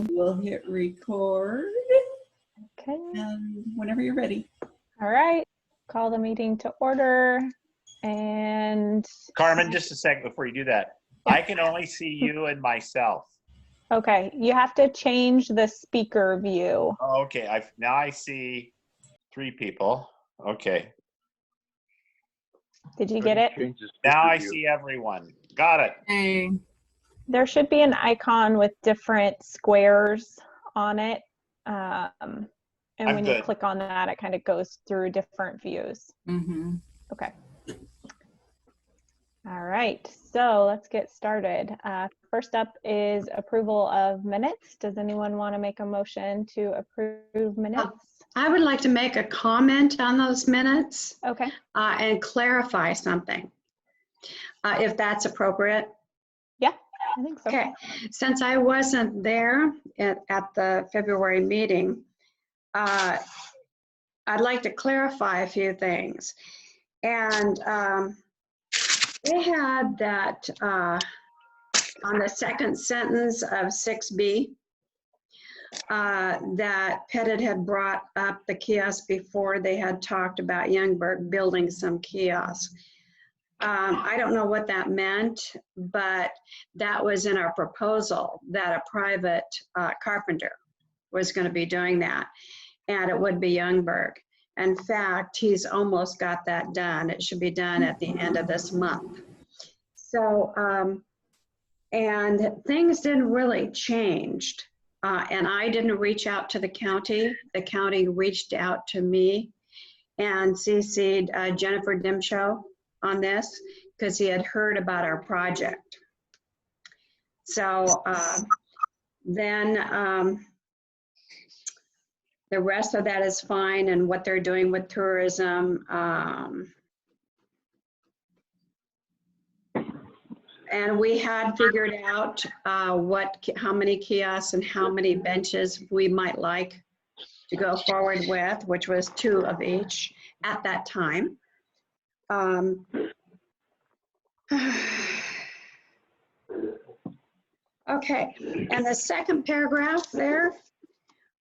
We'll hit record. Okay. Whenever you're ready. All right. Call the meeting to order. And Carmen, just a second before you do that. Yeah. I can only see you and myself. okay, you have to change the speaker view. Oh, okay, now I see 3 people. Okay. Did you get it? Now I see everyone. Got it. Hey. There should be an icon with different squares on it. And when you click on that, it kind of goes through different views. Mm-hmm. Okay. All right, so let's get started. First up is approval of minutes. Does anyone want to make a motion to approve minutes? I would like to make a comment on those minutes. Okay. And clarify something, if that's appropriate. Yeah, I think so. Okay, since I wasn't there at the February meeting, I'd like to clarify a few things. And they had that on the second sentence of 6B, that Pettit had brought up the kiosk before they had talked about Youngberg building some kiosks. I don't know what that meant, but that was in our proposal that a private carpenter was going to be doing that, and it would be Youngberg. In fact, he's almost got that done. It should be done at the end of this month. So, and things didn't really change. And I didn't reach out to the county. The county reached out to me and CC'd Jennifer Dimshow on this because he had heard about our project. So then the rest of that is fine, and what they're doing with tourism. And we had figured out how many kiosks and how many benches we might like to go forward with, which was 2 of each at that time. Okay, and the second paragraph there,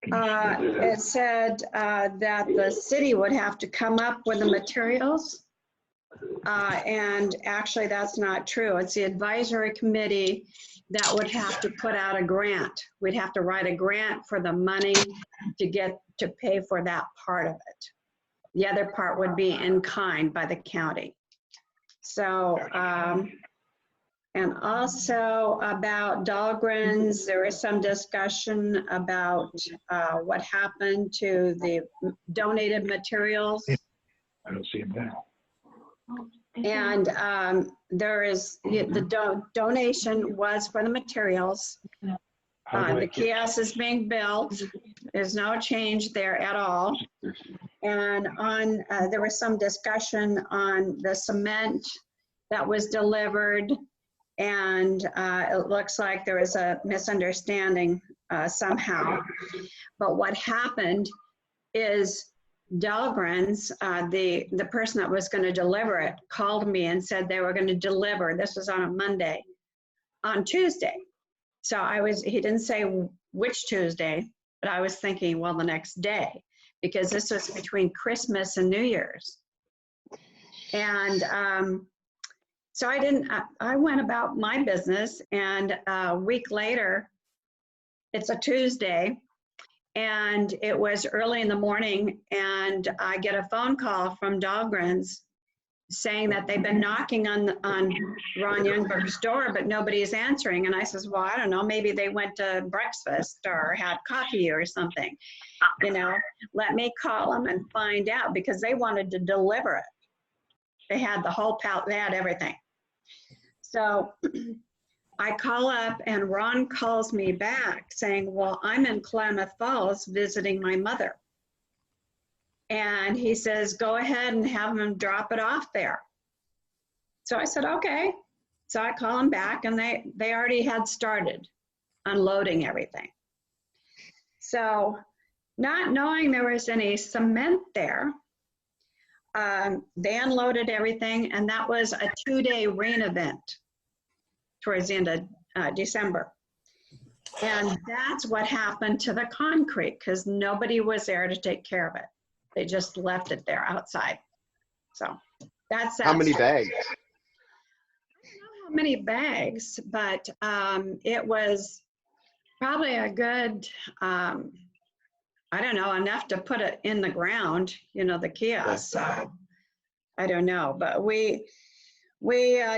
it said that the city would have to come up with the materials. And actually that's not true. It's the advisory committee that would have to put out a grant. We'd have to write a grant for the money to pay for that part of it. The other part would be in kind by the county. So, and also about Dahlgren's, there was some discussion about what happened to the donated materials. I don't see him now. And there is, the donation was for the materials. The kiosk is being built. There's no change there at all. And on, there was some discussion on the cement that was delivered. And it looks like there was a misunderstanding somehow. But what happened is Dahlgren's, the person that was going to deliver it, called me and said they were going to deliver. This was on a Monday, on Tuesday. So he didn't say which Tuesday, but I was thinking, well, the next day, because this was between Christmas and New Year's. And so I went about my business, and a week later, it's a Tuesday, and it was early in the morning, and I get a phone call from Dahlgren's saying that they've been knocking on Ron Youngberg's door, but nobody's answering. And I says, well, I don't know, maybe they went to breakfast or had coffee or something. You know, let me call them and find out, because they wanted to deliver it. They had the whole pallet, they had everything. So I call up, and Ron calls me back saying, well, I'm in Klamath Falls visiting my mother. And he says, go ahead and have them drop it off there. So I said, okay. So I call them back, and they already had started unloading everything. So not knowing there was any cement there, they unloaded everything, and that was a 2-day rain event towards the end of December. And that's what happened to the concrete because nobody was there to take care of it. They just left it there outside. So that's How many bags? I don't know how many bags, but it was probably a good, I don't know, enough to put it in the ground, you know, the kiosk. So I don't know, but we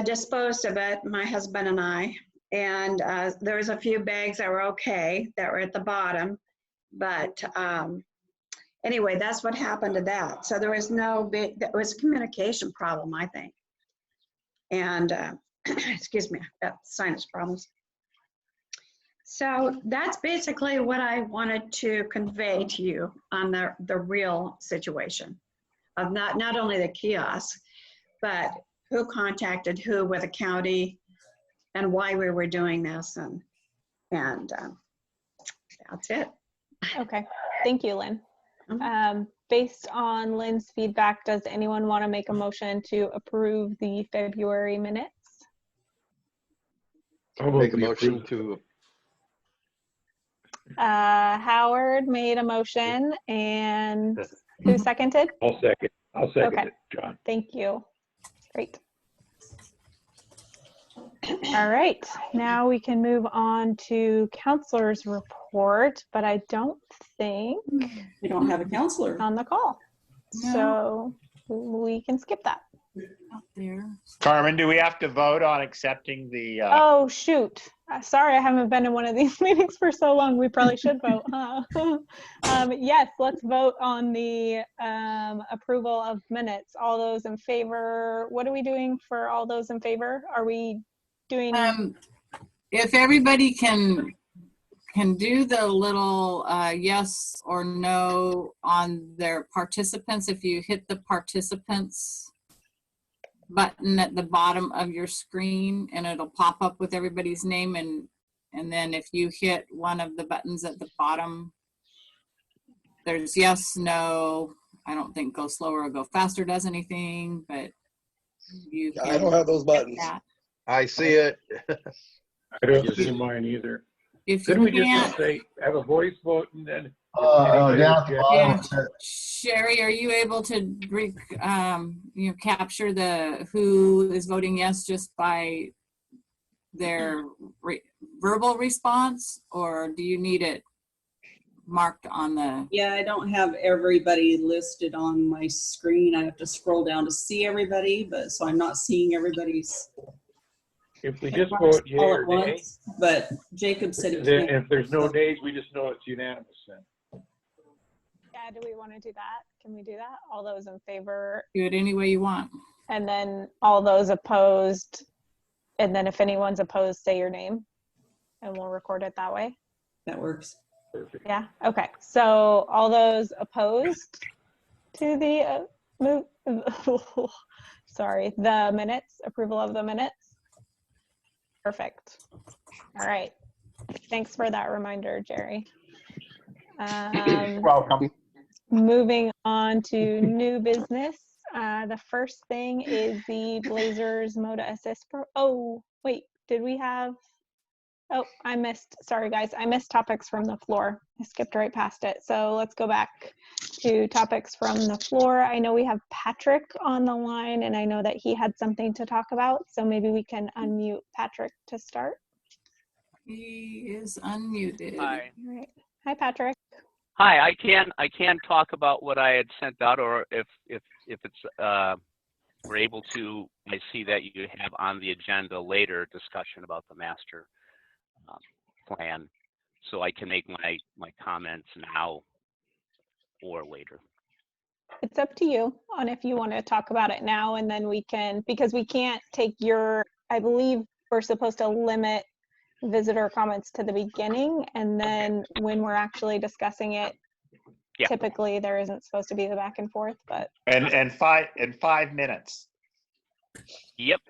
disposed of it, my husband and I, and there was a few bags that were okay, that were at the bottom, but anyway, that's what happened to that. So there was no big, that was a communication problem, I think. And excuse me, I've got sinus problems. So that's basically what I wanted to convey to you on the real situation of not only the kiosk, but who contacted who with the county and why we were doing this. And that's it. Okay, thank you, Lynn. Based on Lynn's feedback, does anyone want to make a motion to approve the February minutes? Make a motion to, Howard made a motion, and who seconded? I'll second Okay. it, John. Thank you. Great. All right, now we can move on to counselor's report, but I don't think We don't have a counselor. on the call. No. So we can skip that. Out there. Carmen, do we have to vote on accepting the, Oh, shoot. Sorry, I haven't been in one of these meetings for so long. We probably should vote, huh? Yes, let's vote on the approval of minutes. All those in favor, what are we doing for all those in favor? Are we doing? If everybody can do the little yes or no on their participants, if you hit the participants button at the bottom of your screen, and it'll pop up with everybody's name, and then if you hit one of the buttons at the bottom, there's yes, no. I don't think go slower or go faster does anything, but you can. I don't have those hit buttons. that. I see it. I don't see mine either. If Didn't we you just can't, say, have a voice vote and then? Down at the bottom, it says- Sherry, are you able to capture the who is voting yes just by their verbal response, or do you need it marked on the? Yeah, I don't have everybody listed on my screen. I have to scroll down to see everybody, but so I'm not seeing everybody's If we just vote yea all or at nay, once. But Jacob said it was. then if there's no nays, we just know it's unanimous then. Yeah, do we want to do that? Can we do that? All those in favor, Do it any way you want. and then all those opposed, and then if anyone's opposed, say your name, and we'll record it that way. That works. Perfect. Yeah, okay. So all those opposed to the move, sorry, the minutes, approval of the minutes? Perfect. All right. Thanks for that reminder, Jerry. welcome. Moving on to new business. The first thing is the Blazers Moda Assist Pro. Oh, wait, did we have? Oh, I missed, sorry guys, I missed topics from the floor. I skipped right past it. So let's go back to topics from the floor. I know we have Patrick on the line, and I know that he had something to talk about. So maybe we can unmute Patrick to start. He is unmuted. Hi. All right. Hi, Patrick. Hi, I can talk about what I had sent out, or if it's we're able to. I see that you have on the agenda later discussion about the master plan, so I can make my comments now or later. It's up to you on if you want to talk about it now, and then we can, because we can't take your, I believe we're supposed to limit visitor comments to the beginning, and then when we're actually discussing it, Yeah. typically there isn't supposed to be the back and forth, but And 5 minutes. Yep.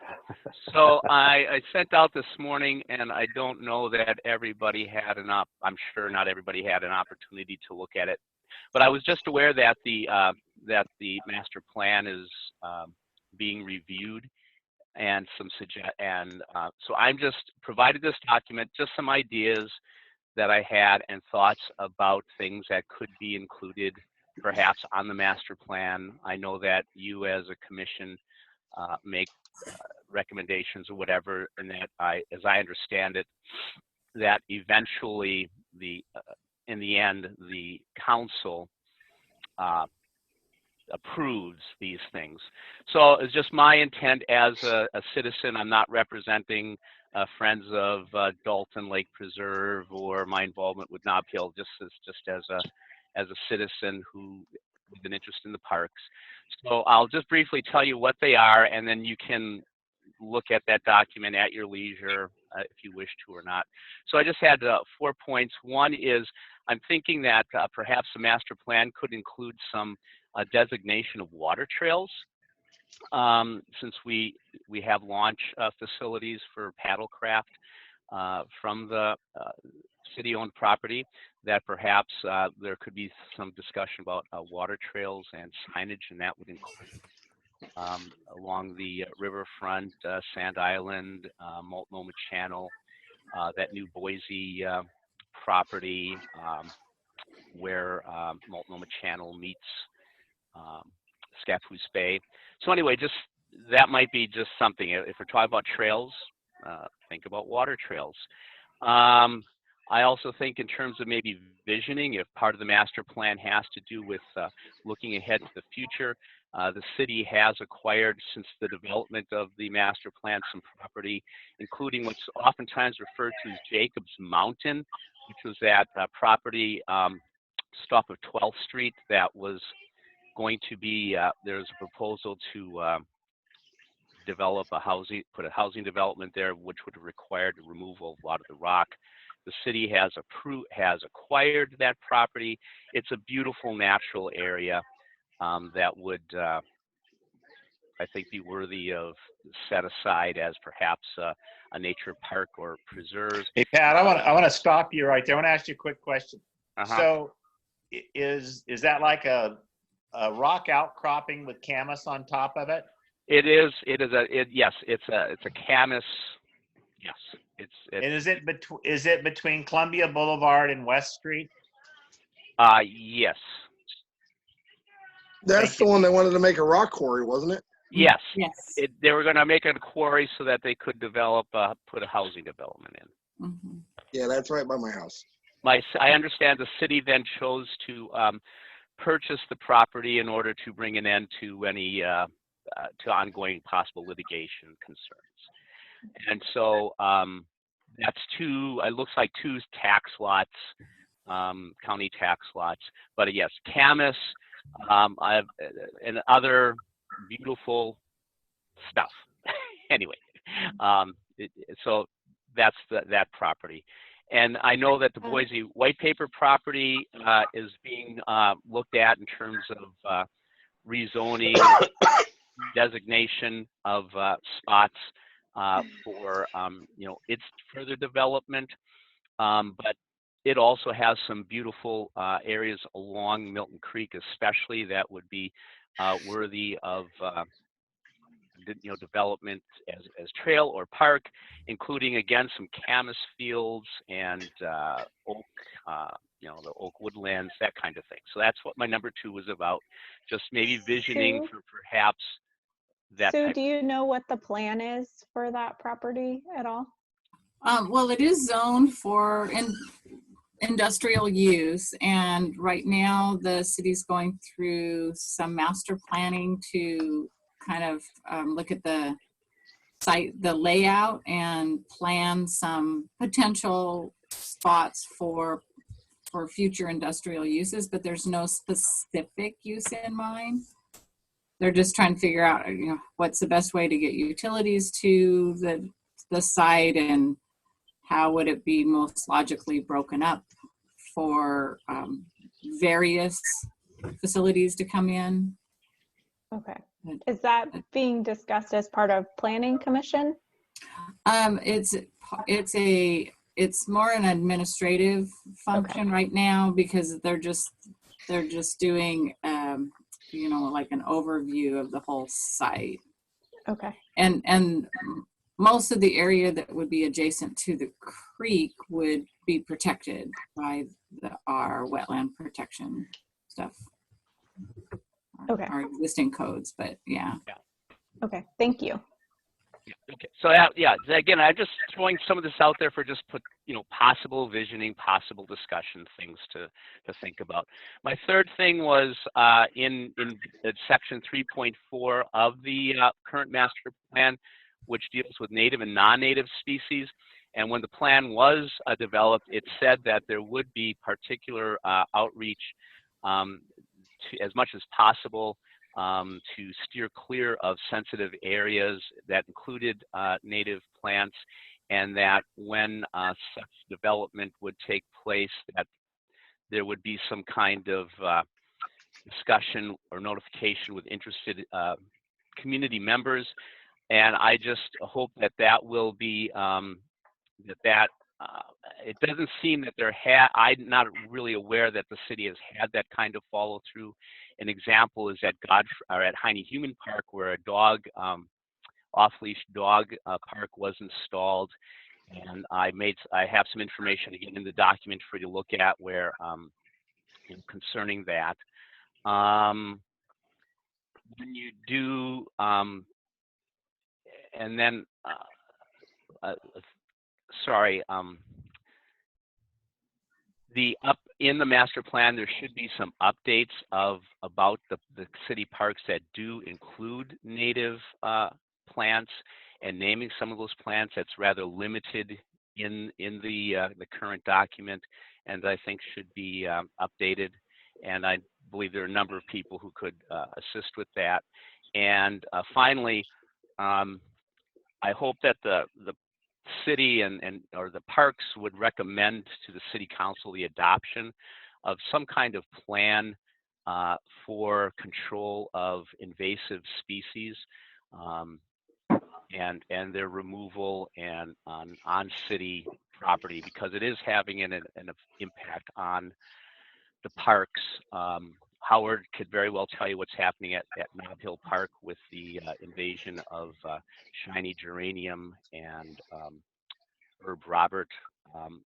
So I sent out this morning, and I don't know that everybody had I'm sure not everybody had an opportunity to look at it, but I was just aware that the master plan is being reviewed, and so I'm just provided this document, just some ideas that I had and thoughts about things that could be included perhaps on the master plan. I know that you as a commission make recommendations or whatever, and that as I understand it, that eventually in the end, the council approves these things. So it's just my intent as a citizen. I'm not representing Friends of Dalton Lake Preserve or my involvement with Nob Hill, just as a citizen who with an interest in the parks. So I'll just briefly tell you what they are, and then you can look at that document at your leisure if you wish to or not. So I just had 4 points. One is I'm thinking that perhaps the master plan could include some designation of water trails, since we have launch facilities for paddlecraft from the city-owned property, that perhaps there could be some discussion about water trails and signage, and that would include along the riverfront, Sand Island, Multnomah Channel, that new Boise property where Multnomah Channel meets Scappoose Bay. So anyway, just that might be just something. If we're talking about trails, think about water trails. I also think in terms of maybe visioning, if part of the master plan has to do with looking ahead to the future, the city has acquired, since the development of the master plan, some property, including what's oftentimes referred to as Jacob's Mountain, which was that property just off of 12th Street that was going to be, there's a proposal to develop put a housing development there, which would have required the removal of a lot of the rock. The city has acquired that property. It's a beautiful natural area that would, I think, be worthy of set aside as perhaps a nature park or preserve. Hey, Pat, I want to stop you right there. I want to ask you a quick question. So is that like a rock outcropping with camas on top of it? Yes, it's a camas. Yes, And is it between Columbia Boulevard and West Street? Yes. That's the one they wanted to make a rock quarry, wasn't it? Yes. Yes. They were going to make a quarry so that they could develop, put a housing development in. Mm-hmm. Yeah, that's right by my house. I understand the city then chose to purchase the property in order to bring an end to any to ongoing possible litigation concerns. And so that's it looks like 2 tax lots, county tax lots. But yes, Camas and other beautiful stuff. Anyway, so that's that property. And I know that the Boise White Paper property is being looked at in terms of rezoning, designation of spots for its further development. But it also has some beautiful areas along Milton Creek, especially, that would be worthy of development as trail or park, including again some camas fields and oak, the oak woodlands, that kind of thing. So that's what my number 2 was about, just maybe visioning for perhaps that. So do you know what the plan is for that property at all? Well, it is zoned for industrial use, and right now the city's going through some master planning to kind of look at the site, the layout, and plan some potential spots for future industrial uses, but there's no specific use in mind. They're just trying to figure out, what's the best way to get utilities to the site, and how would it be most logically broken up for various facilities to come in. Okay. Is that being discussed as part of Planning Commission? It's more an administrative function right now, because they're just doing like an overview of the whole site. Okay. And most of the area that would be adjacent to the creek would be protected by our wetland protection stuff. Okay. Our existing codes, but yeah. Okay, thank you. Okay, so yeah, again, I'm just throwing some of this out there for just possible visioning, possible discussion, things to think about. My third thing was in section 3.4 of the current master plan, which deals with native and non-native species. And when the plan was developed, it said that there would be particular outreach to, as much as possible, to steer clear of sensitive areas that included native plants, and that when such development would take place, that there would be some kind of discussion or notification with interested community members. And I just hope that that will be, it doesn't seem that I'm not really aware that the city has had that kind of follow through. An example is at Heine Human Park, where a dog, off-leash dog park was installed. And I have some information again in the document for you to look at where, concerning that. When you do, and then, sorry, in the master plan, there should be some updates about the city parks that do include native plants, and naming some of those plants that's rather limited in the current document, and I think should be updated. And I believe there are a number of people who could assist with that. And finally, I hope that the city or the parks would recommend to the city council the adoption of some kind of plan for control of invasive species and their removal and on city property, because it is having an impact on the parks. Howard could very well tell you what's happening at Nob Hill Park with the invasion of shiny geranium and Herb Robert,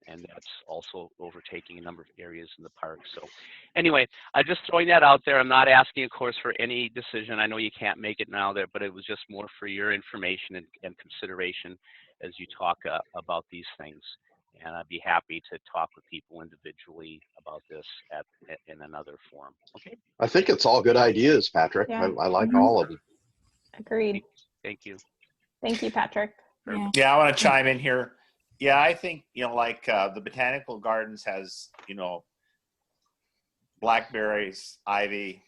and that's also overtaking a number of areas in the park. So anyway, I'm just throwing that out there. I'm not asking, of course, for any decision. I know you can't make it now there, but it was just more for your information and consideration as you talk about these things. And I'd be happy to talk with people individually about this in another forum. Okay. I think it's all good ideas, Patrick. Yeah. I like all of them. Agreed. Thank you. Thank you, Patrick. Yeah, I want to chime in here. Yeah, I think, like the Botanical Gardens has, blackberries, ivy,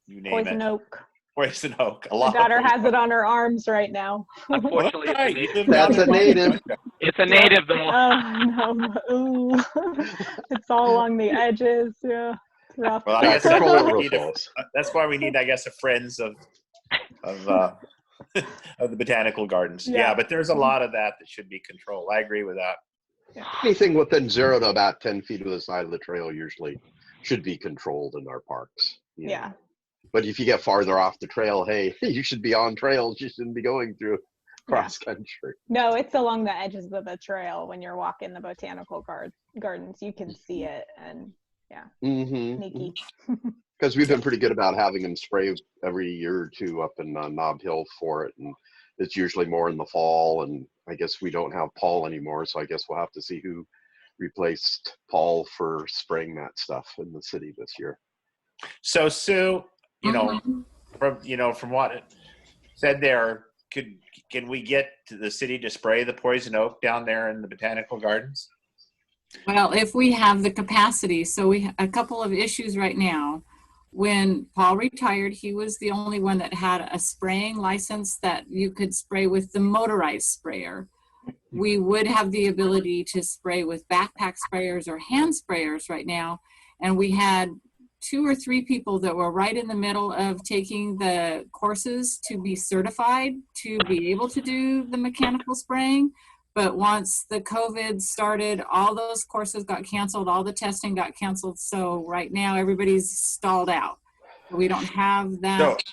you name Poison it. Oak. Poison oak. My daughter has it on her arms right now. Unfortunately, That's a native. It's a native, though. Oh, no. Ooh. It's all along the edges. Yeah. It's rough. Well, I guess That's that's why we need, I guess, a friends of the Botanical Gardens. Yeah, but there's a lot of that should be controlled. I agree with that. Yeah. Anything within 0 to about 10 feet of the side of the trail usually should be controlled in our parks. Yeah. But if you get farther off the trail, hey, you should be on trails. You shouldn't be going through cross country. No, it's along the edges of the trail when you're walking the Botanical Gardens. You can see it, and sneaky. Because we've been pretty good about having them spray every year or two up in Nob Hill for it, and it's usually more in the fall. And I guess we don't have Paul anymore, so I guess we'll have to see who replaced Paul for spraying that stuff in the city this year. So Sue, from what it said there, can we get to the city to spray the poison oak down there in the Botanical Gardens? Well, if we have the capacity. So we have a couple of issues right now. When Paul retired, he was the only one that had a spraying license that you could spray with the motorized sprayer. We would have the ability to spray with backpack sprayers or hand sprayers right now. And we had 2 or 3 people that were right in the middle of taking the courses to be certified to be able to do the mechanical spraying. But once the COVID started, all those courses got canceled, all the testing got canceled. So right now everybody's stalled out. We don't have that.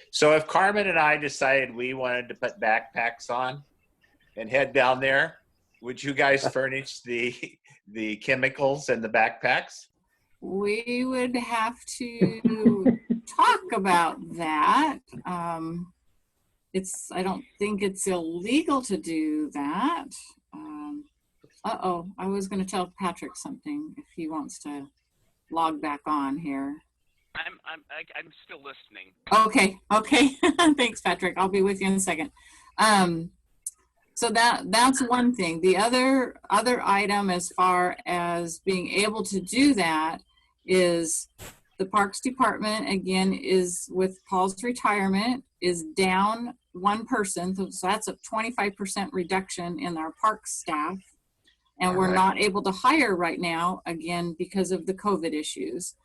So if Carmen and I decided we wanted to put backpacks on and head down there, would you guys furnish the the chemicals and the backpacks? We would have to talk about that. I don't think it's illegal to do that. I was going to tell Patrick something if he wants to log back on here. I'm still listening. Okay. Thanks, Patrick. I'll be with you in a second. So that's one thing. The other item as far as being able to do that is the Parks Department, again, is with Paul's retirement, is down one person. So that's a 25% reduction in our parks staff. And we're not able to hire right now, again, because of the COVID issues.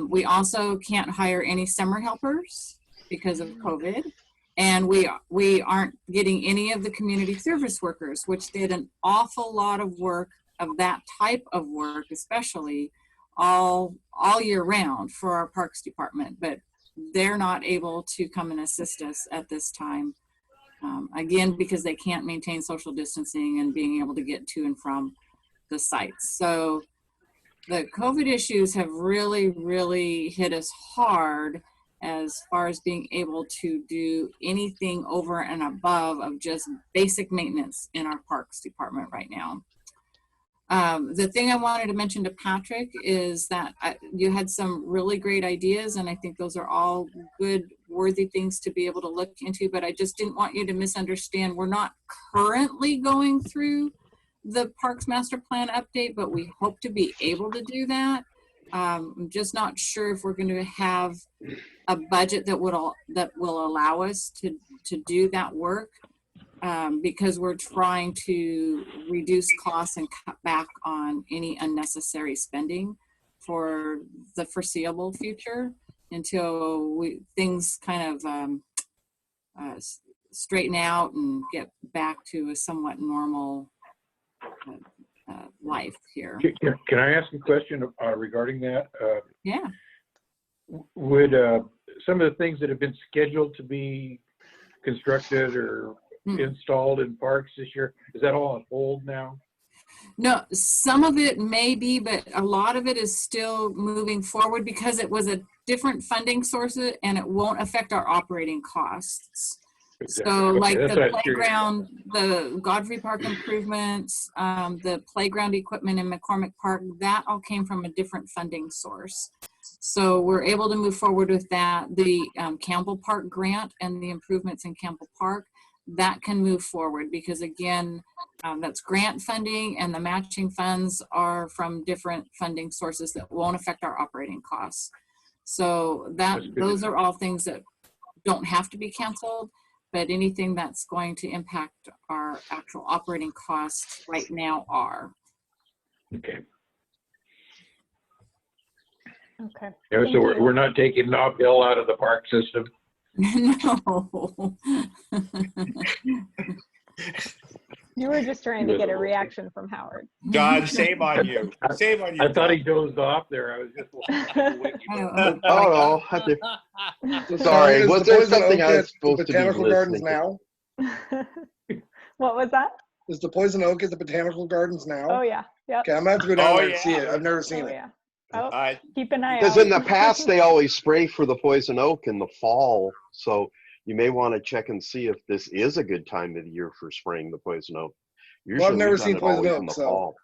We also can't hire any summer helpers because of COVID. And we aren't getting any of the community service workers, which did an awful lot of work of that type of work, especially all year round for our Parks Department. But they're not able to come and assist us at this time. Again, because they can't maintain social distancing and being able to get to and from the sites. So the COVID issues have really, really hit us hard as far as being able to do anything over and above of just basic maintenance in our Parks Department right now. The thing I wanted to mention to Patrick is that you had some really great ideas, and I think those are all good, worthy things to be able to look into, but I just didn't want you to misunderstand. We're not currently going through the Parks Master Plan update, but we hope to be able to do that. I'm just not sure if we're going to have a budget that will allow us to do that work. Because we're trying to reduce costs and cut back on any unnecessary spending for the foreseeable future until things kind of straighten out and get back to a somewhat normal life here. Can I ask a question regarding that? Yeah. Would some of the things that have been scheduled to be constructed or installed in parks this year, is that all on hold now? No, some of it may be, but a lot of it is still moving forward because it was a different funding source and it won't affect our operating costs. Exactly. So like the playground, the Godfrey Park improvements, the playground equipment in McCormick Park, that all came from a different funding source. So we're able to move forward with that. The Campbell Park grant and the improvements in Campbell Park, that can move forward because again, that's grant funding and the matching funds are from different funding sources that won't affect our operating costs. So those are all things that don't have to be canceled, but anything that's going to impact our actual operating costs right now are. Okay. Okay. Yeah, so we're not taking Nob Hill out of the park system. No. You were just trying to get a reaction from Howard. God, shame on you. Shame on you. I thought he dozed off there. I was just Oh no. Sorry, was there something I was supposed to be Botanical Gardens listening now? What was that? Is the Poison Oak at the Botanical Gardens now? Oh yeah. Yep. Okay, I'm gonna have to go down there and see it. I've never seen it. Yeah. Oh, keep an eye out. Because in the past, they always spray for the poison oak in the fall. So you may want to check and see if this is a good time of the year for spraying the poison oak. Usually I've never seen poison oak, in the so. fall.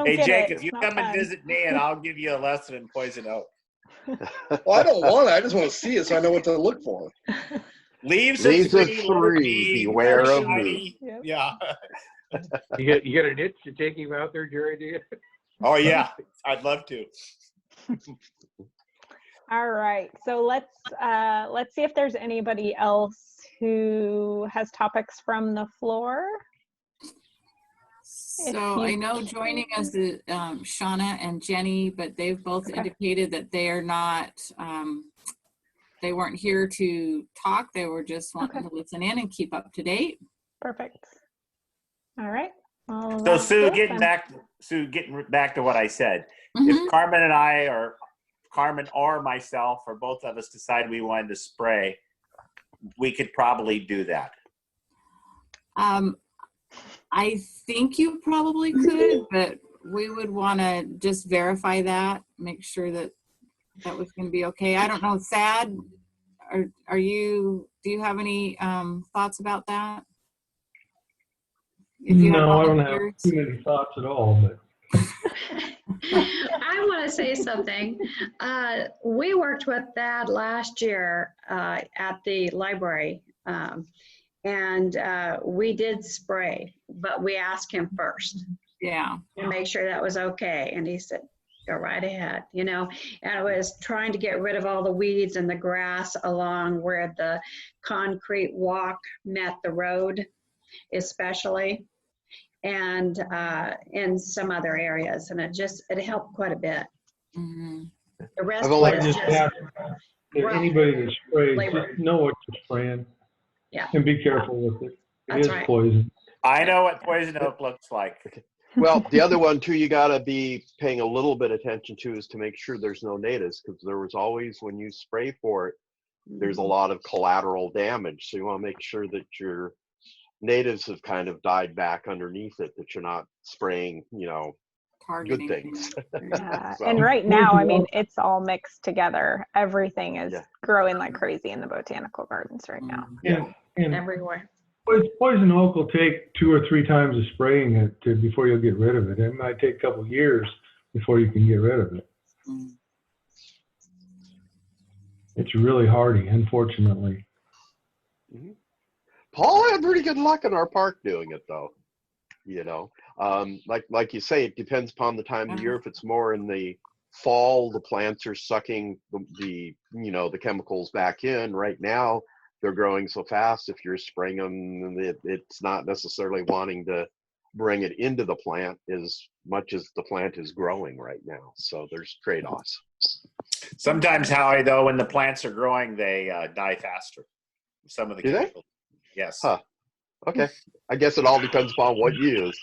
Hey, Jacob, you come and visit me and I'll give you a lesson in poison oak. Well, I don't want it. I just want to see it so I know what to look for. Leaves of three, beware of me. Yep. Yeah. You get an itch to take him out there, Jerry, do you? Oh, yeah. I'd love to. All right. So let's see if there's anybody else who has topics from the floor. So I know joining us is Shauna and Jenny, but they've both indicated that they are not, they weren't here to talk. They were just wanting to listen in and keep up to date. Perfect. All right. So Sue, getting back to what I said, if Carmen and I, or Carmen or myself, or both of us decide we wanted to spray, we could probably do that. I think you probably could, but we would want to just verify that, make sure that that was going to be okay. I don't know, Thad, do you have any thoughts about that? No, I don't have too many thoughts at all, but. I want to say something. We worked with Thad last year at the library, and we did spray, but we asked him first. Yeah. To make sure that was okay, and he said, "Go right ahead," you know. And it was trying to get rid of all the weeds and the grass along where the concrete walk met the road, especially. And in some other areas, and it helped quite a bit. Mm-hmm. The rest I was just ask anybody that sprays, labor. just know what you're spraying. Yeah. And be careful with it. It That's is right. poison. I know what poison oak looks like. Well, the other one too, you gotta be paying a little bit attention to is to make sure there's no natives, because there was always, when you spray for it, there's a lot of collateral damage. So you want to make sure that your natives have kind of died back underneath it, that you're not spraying, you know, targeting good things. Yeah. So. And right now, I mean, it's all mixed together. Everything is Yeah. growing like crazy in the botanical gardens right now. Yeah. And Everywhere. poison oak will take 2 or 3 times of spraying it before you'll get rid of it. It might take a couple of years before you can get rid of it. Mm. It's really hardy, unfortunately. Mm-hmm. Paul had pretty good luck in our park doing it, though. You know, like you say, it depends upon the time of the year. If it's more in the fall, the plants are sucking the chemicals back in. Right now, they're growing so fast. If you're spraying them, it's not necessarily wanting to bring it into the plant as much as the plant is growing right now. So there's trade-offs. Sometimes, Howie, though, when the plants are growing, they die faster. Some of the Do chemicals. Yes. Huh. Okay. I guess it all depends upon what you use.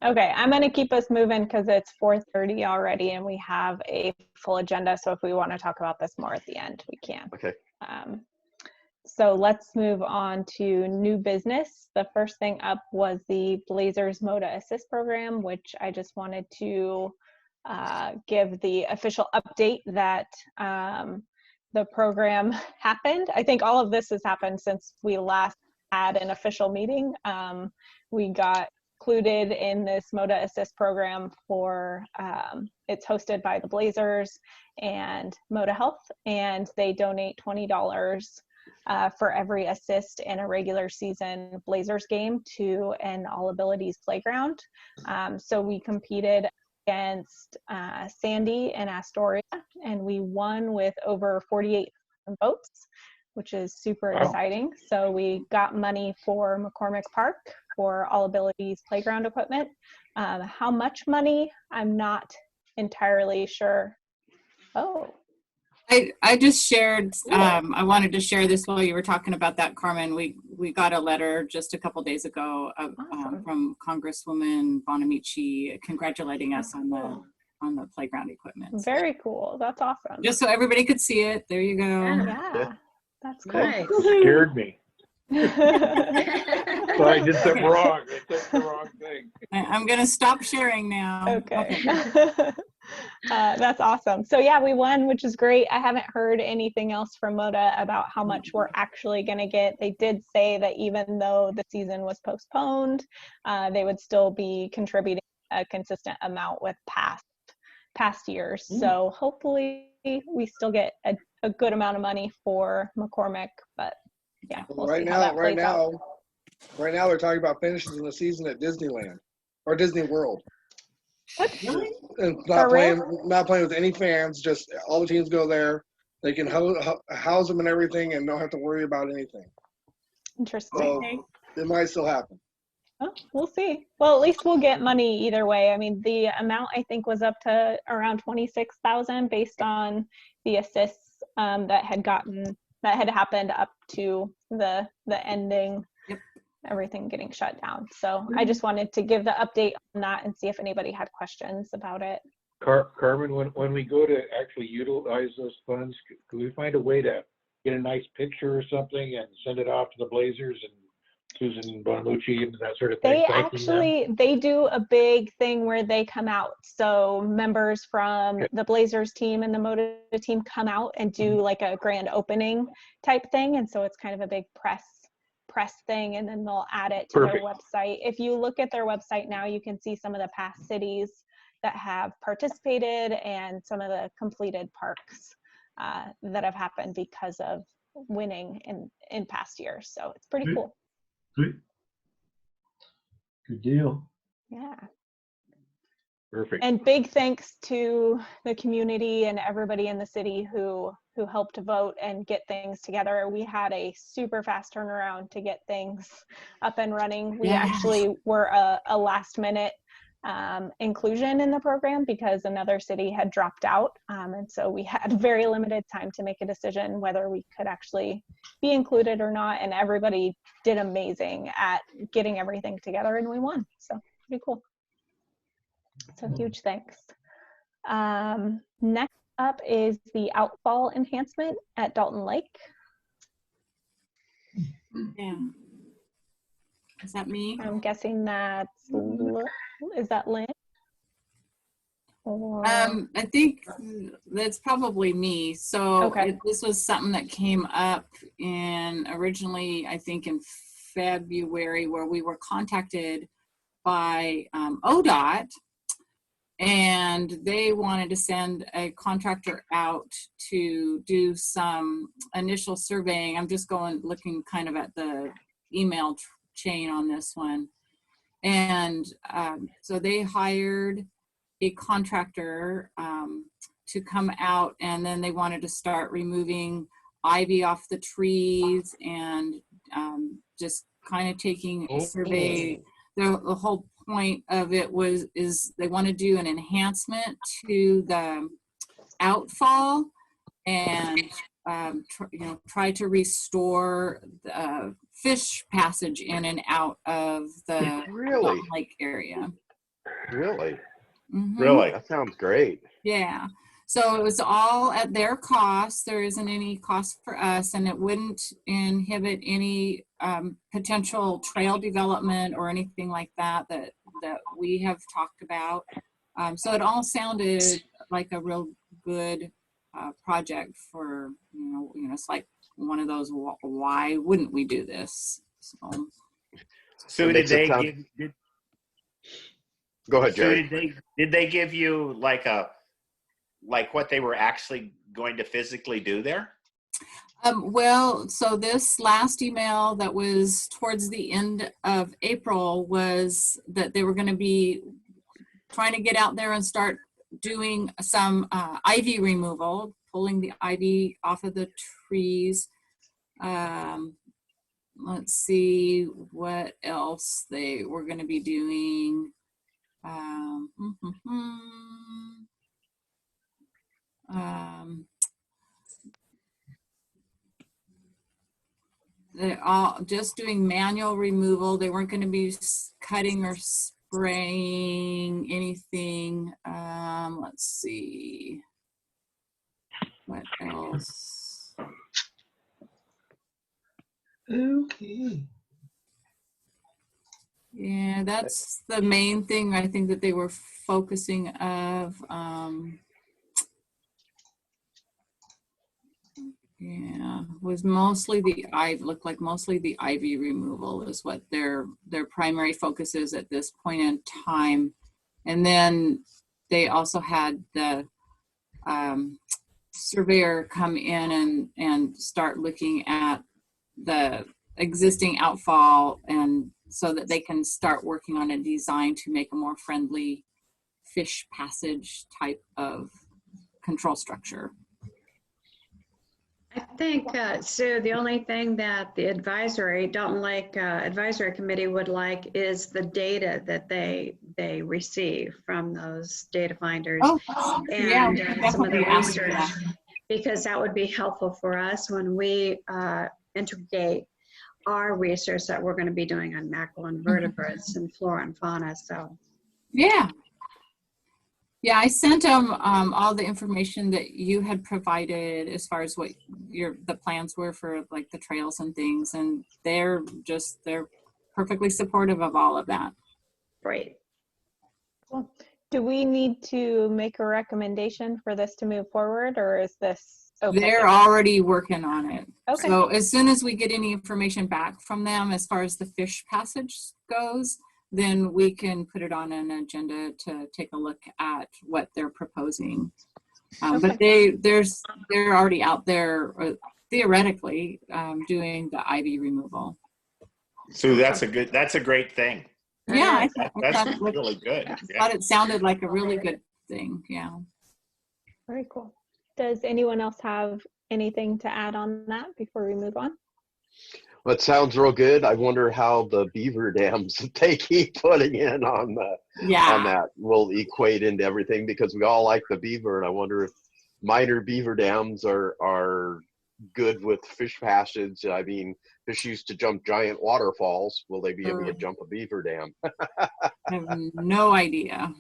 Okay, I'm going to keep us moving because it's 4:30 already and we have a full agenda. So if we want to talk about this more at the end, we can. Okay. So let's move on to new business. The first thing up was the Blazers MODA Assist program, which I just wanted to give the official update that the program happened. I think all of this has happened since we last had an official meeting. We got included in this MODA Assist program for, it's hosted by the Blazers and MODA Health, and they donate $20 for every assist in a regular season Blazers game to an All Abilities Playground. So we competed against Sandy and Astoria, and we won with over 48 votes, which is super exciting. So we got money for McCormick Park for All Abilities Playground equipment. How much money? I'm not entirely sure. Oh. I just shared, I wanted to share this while you were talking about that, Carmen. We got a letter just a couple days ago from Congresswoman Bonamici congratulating us on the playground equipment. Very cool. That's awesome. Just so everybody could see it. There you go. Yeah, that's cool. Nice. It scared me. So I did something wrong. I said the wrong thing. I'm going to stop sharing now. Okay. That's awesome. So yeah, we won, which is great. I haven't heard anything else from MODA about how much we're actually going to get. They did say that even though the season was postponed, they would still be contributing a consistent amount with past years. So hopefully we still get a good amount of money for McCormick, but yeah, we'll see how that plays out. Right now they're talking about finishing the season at Disneyland or Disney World. What? And not playing with any fans. Just all the teams go there. They can house them and everything, and don't have to worry about anything. Interesting. So it might still happen. Oh, we'll see. Well, at least we'll get money either way. I mean, the amount I think was up to around 26,000 based on the assists that had happened up to the ending. Yep. Everything getting shut down. So I just wanted to give the update on that and see if anybody had questions about it. Carmen, when we go to actually utilize those funds, could we find a way to get a nice picture or something and send it off to the Blazers and Susan Bonalucci and that sort of thing? They thanking them? actually, they do a big thing where they come out. So members from Okay. the Blazers team and the Moda team come out and do like a grand opening type thing. And so it's kind of a big press thing, and then they'll add it to their Perfect. website. If you look at their website now, you can see some of the past cities that have participated and some of the completed parks that have happened because of winning in past years. So it's pretty Good. cool. Good. Good deal. Yeah. Perfect. And big thanks to the community and everybody in the city who helped vote and get things together. We had a super fast turnaround to get things up and running. We Yes. actually were a last minute inclusion in the program because another city had dropped out. And so we had very limited time to make a decision whether we could actually be included or not. And everybody did amazing at getting everything together, and we won. So pretty cool. So huge thanks. Next up is the outfall enhancement at Dalton Lake. Yeah. Is that me? I'm guessing that's, is that Lynn? Or, I think that's probably me. So Okay. this was something that came up originally, I think in February, where we were contacted by ODOT, and they wanted to send a contractor out to do some initial surveying. I'm just looking kind of at the email chain on this one. And so they hired a contractor to come out, and then they wanted to start removing ivy off the trees and just kind of taking a survey. The whole point of it is they want to do an enhancement to the outfall and try to restore the fish passage in and out of the Really? lake area. Really? Mhm. Really? That sounds great. Yeah. So it was all at their cost. There isn't any cost for us, and it wouldn't inhibit any potential trail development or anything like that we have talked about. So it all sounded like a real good project for, it's like one of those, why wouldn't we do this? So It did makes it they sound- give? Go ahead, So Jerry. did they give you like what they were actually going to physically do there? Well, so this last email that was towards the end of April was that they were going to be trying to get out there and start doing some ivy removal, pulling the ivy off of the trees. Let's see what else they were going to be doing. They're all just doing manual removal. They weren't going to be cutting or spraying anything. Let's see. What else? Okay. Yeah, that's the main thing I think that they were focusing of. Yeah, was mostly looked like mostly the ivy removal is what their primary focus is at this point in time. And then they also had the surveyor come in and start looking at the existing outfall, and so that they can start working on a design to make a more friendly fish passage type of control structure. I think, Sue, the only thing that the Dalton Lake Advisory Committee would like is the data that they receive from those data finders and some of the research, because that would be helpful for us when we integrate our research that we're going to be doing on mackerel and vertebrates and flora and fauna. So, yeah. Yeah, I sent them all the information that you had provided as far as what the plans were for like the trails and things, and they're perfectly supportive of all of that. Great. Cool. Do we need to make a recommendation for this to move forward, or is this okay? They're already working on it. Okay. So as soon as we get any information back from them as far as the fish passage goes, then we can put it on an agenda to take a look at what they're proposing. But they're already out there theoretically doing the ivy removal. So that's a great thing. Yeah, That's really good. I thought it sounded like a really good thing. Yeah. Very cool. Does anyone else have anything to add on that before we move on? Well, it sounds real good. I wonder how the beaver dams that they keep putting in on that will equate into everything, because we all like the beaver, and I wonder if minor beaver dams are good with fish passage. I mean, fish used to jump giant waterfalls. Will they be able to jump a beaver dam? I have no idea.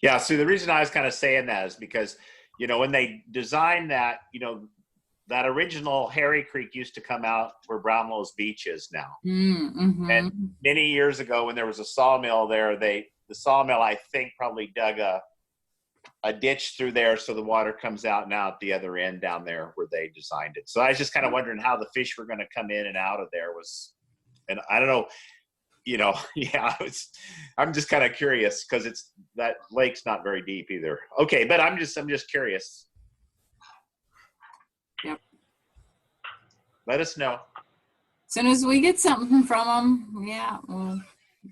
Yeah, so the reason I was kind of saying that is because, you know, when they designed that, you know, that original Harry Creek used to come out where Brownlow's Beach is now. Mm-hmm. And many years ago when there was a sawmill there, the sawmill, I think, probably dug a ditch through there so the water comes out now at the other end down there where they designed it. So I was just kind of wondering how the fish were going to come in and out of there and I don't know, you know, yeah, I'm just kind of curious because that lake's not very deep either. Okay, but I'm just curious. Yep. Let us know. As soon as we get something from them, yeah, we'll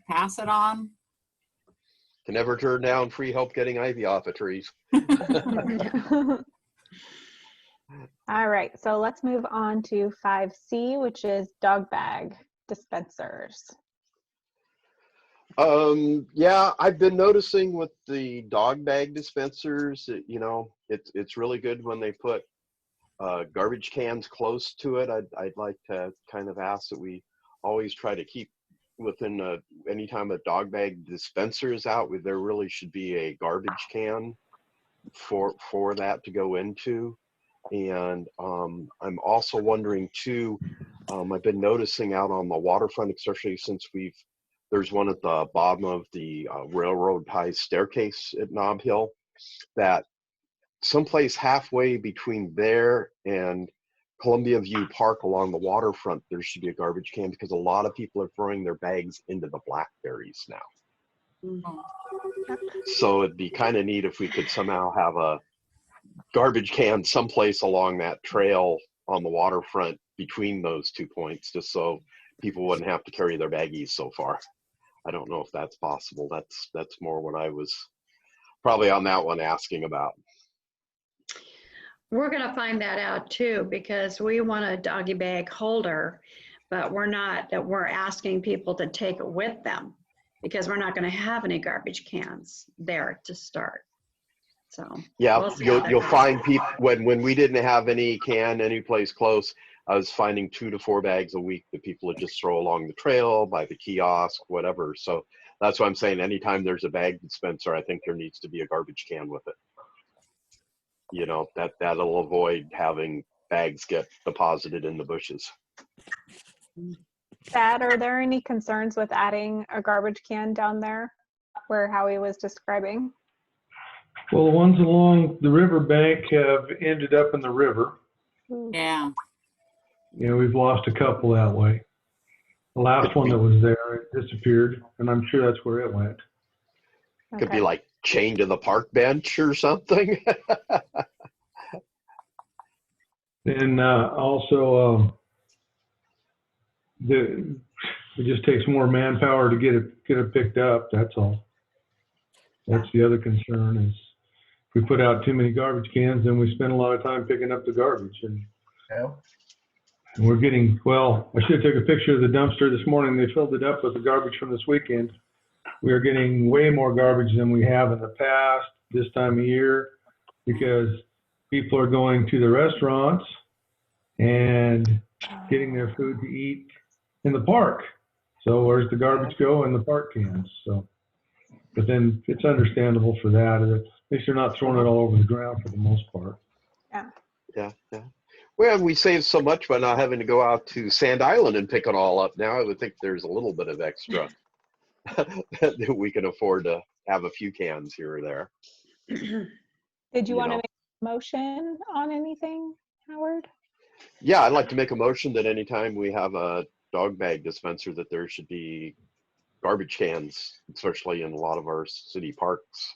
pass it on. Can never turn down free help getting ivy off of trees. All right, so let's move on to 5C, which is dog bag dispensers. Yeah, I've been noticing with the dog bag dispensers, you know, it's really good when they put garbage cans close to it. I'd like to kind of ask that we always try to keep within anytime a dog bag dispenser is out, there really should be a garbage can for that to go into. And I'm also wondering too, I've been noticing out on the waterfront, especially since there's one at the bottom of the railroad ties staircase at Nob Hill, that someplace halfway between there and Columbia View Park along the waterfront, there should be a garbage can, because a lot of people are throwing their bags into the blackberries now. So it'd be kind of neat if we could somehow have a garbage can someplace along that trail on the waterfront between those 2 points, just so people wouldn't have to carry their baggies so far. I don't know if that's possible. That's more what I was probably on that one asking about. We're going to find that out too, because we want a doggy bag holder, but we're asking people to take it with them, because we're not going to have any garbage cans there to start. So yeah, we'll you'll find people when we didn't have any any place close, I was finding 2 to 4 bags a week that people would just throw along the trail, by the kiosk, whatever. So that's why I'm saying anytime there's a bag dispenser, I think there needs to be a garbage can with it. You know, that'll avoid having bags get deposited in the bushes. Thad, are there any concerns with adding a garbage can down there where Howie was describing? Well, the ones along the river bank have ended up in the river. Yeah. You know, we've lost a couple that way. The last one that was there, it disappeared, and I'm sure that's where it went. Could be like chained to the park bench or something. And also, it just takes more manpower to get it picked up. That's all. That's the other concern, is if we put out too many garbage cans, then we spend a lot of time picking up the garbage. And we're getting, well, I should have took a picture of the dumpster this morning. They filled it up with the garbage from this weekend. We are getting way more garbage than we have in the past this time of year, because people are going to the restaurants and getting their food to eat in the park. So where's the garbage go? In the park cans. So, but then it's understandable for that. At least they're not throwing it all over the ground for the most part. Yeah. Yeah. Well, we saved so much by not having to go out to Sand Island and pick it all up. Now I would think there's a little bit of extra that we can afford to have a few cans here or there. Did you You want to know. make a motion on anything, Howard? Yeah, I'd like to make a motion that anytime we have a dog bag dispenser, that there should be garbage cans, especially in a lot of our city parks,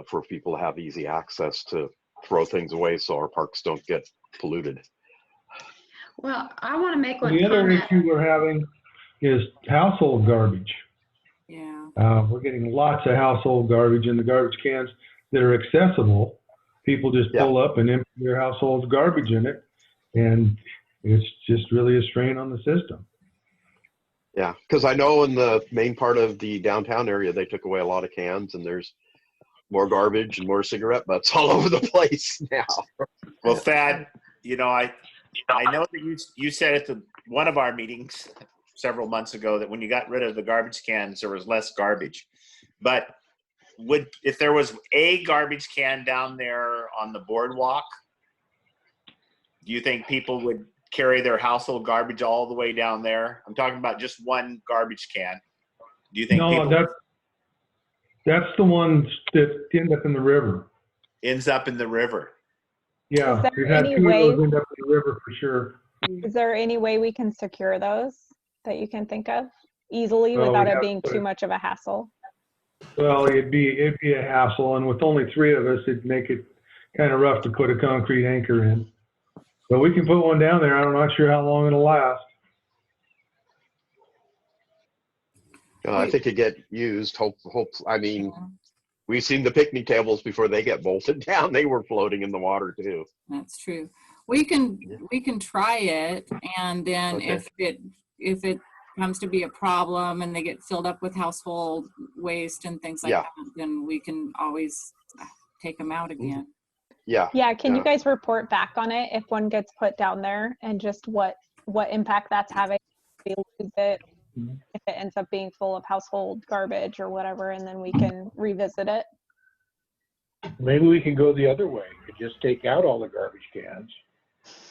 for people to have easy access to throw things away so our parks don't get polluted. Well, I want to make one The other comment. issue we're having is household garbage. Yeah. We're getting lots of household garbage in the garbage cans that are accessible. People just Yeah. pull up and empty their household garbage in it, and it's just really a strain on the system. Yeah, because I know in the main part of the downtown area, they took away a lot of cans, and there's more garbage and more cigarette butts all over the place now. Well, Thad, I know that you said at one of our meetings several months ago that when you got rid of the garbage cans, there was less garbage. But if there was a garbage can down there on the boardwalk, do you think people would carry their household garbage all the way down there? I'm talking about just one garbage can. Do you think people That's the ones that end up in the river. ends up in the river? Yeah, Is there we've had any two way- of those end up in the river for sure. Is there any way we can secure those that you can think of easily Well, without we'd it have being to- too much of a hassle? Well, it'd be a hassle, and with only 3 of us, it'd make it kind of rough to put a concrete anchor in. But we can put one down there. I'm not sure how long it'll last. I think it get used. I mean, we've seen the picnic tables before they get bolted down. They were floating in the water too. That's true. We can try it, and then Okay. if it comes to be a problem and they get filled up with household waste and things like Yeah. that, then we can always take them out again. Yeah. Yeah, can Yeah. you guys report back on it if one gets put down there and just what impact that's having? If we lose it, if it ends up being full of household garbage or whatever, and then we can revisit it. Maybe we can go the other way and just take out all the garbage cans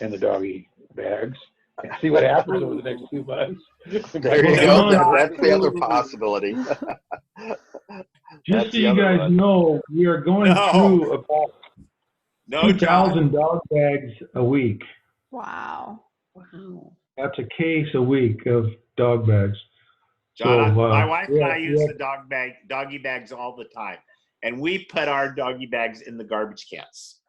and the doggy bags and see what happens over the next few months. There you go. That's the other possibility. Just so you guys know, we are going through about 2,000 dog bags a week. Wow. Wow. That's a case a week of dog bags. John, So, my wife and I use yeah. the doggy bags all the time, and we put our doggy bags in the garbage cans.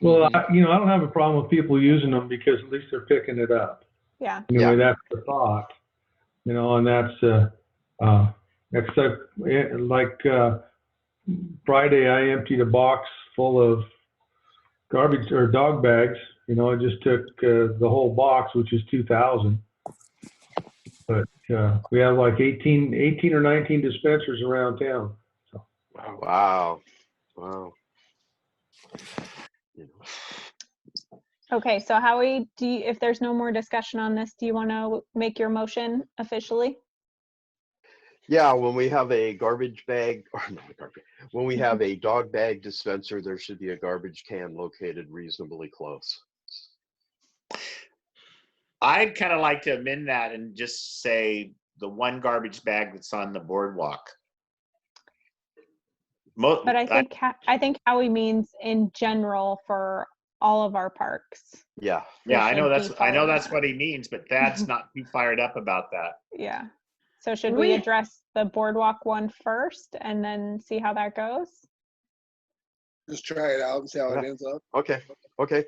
Well, I don't have a problem with people using them because at least they're picking it up. Yeah. Anyway, that's the thought, and that's except like Friday, I emptied a box full of garbage or dog bags. I just took the whole box, which is 2,000. But we have like 18 or 19 dispensers around town. So. Wow. Okay, so Howie, if there's no more discussion on this, do you want to make your motion officially? Yeah, when we have a garbage bag, when we have a dog bag dispenser, there should be a garbage can located reasonably close. I'd kind of like to amend that and just say the one garbage bag that's on the boardwalk. But I think Howie means in general for all of our parks. Yeah. Yeah, I know should be I know following that's that. what he means, but Thad's not too fired up about that. Yeah. So should we address the boardwalk one first and then see how that goes? Just try it out and see how it ends up. Okay.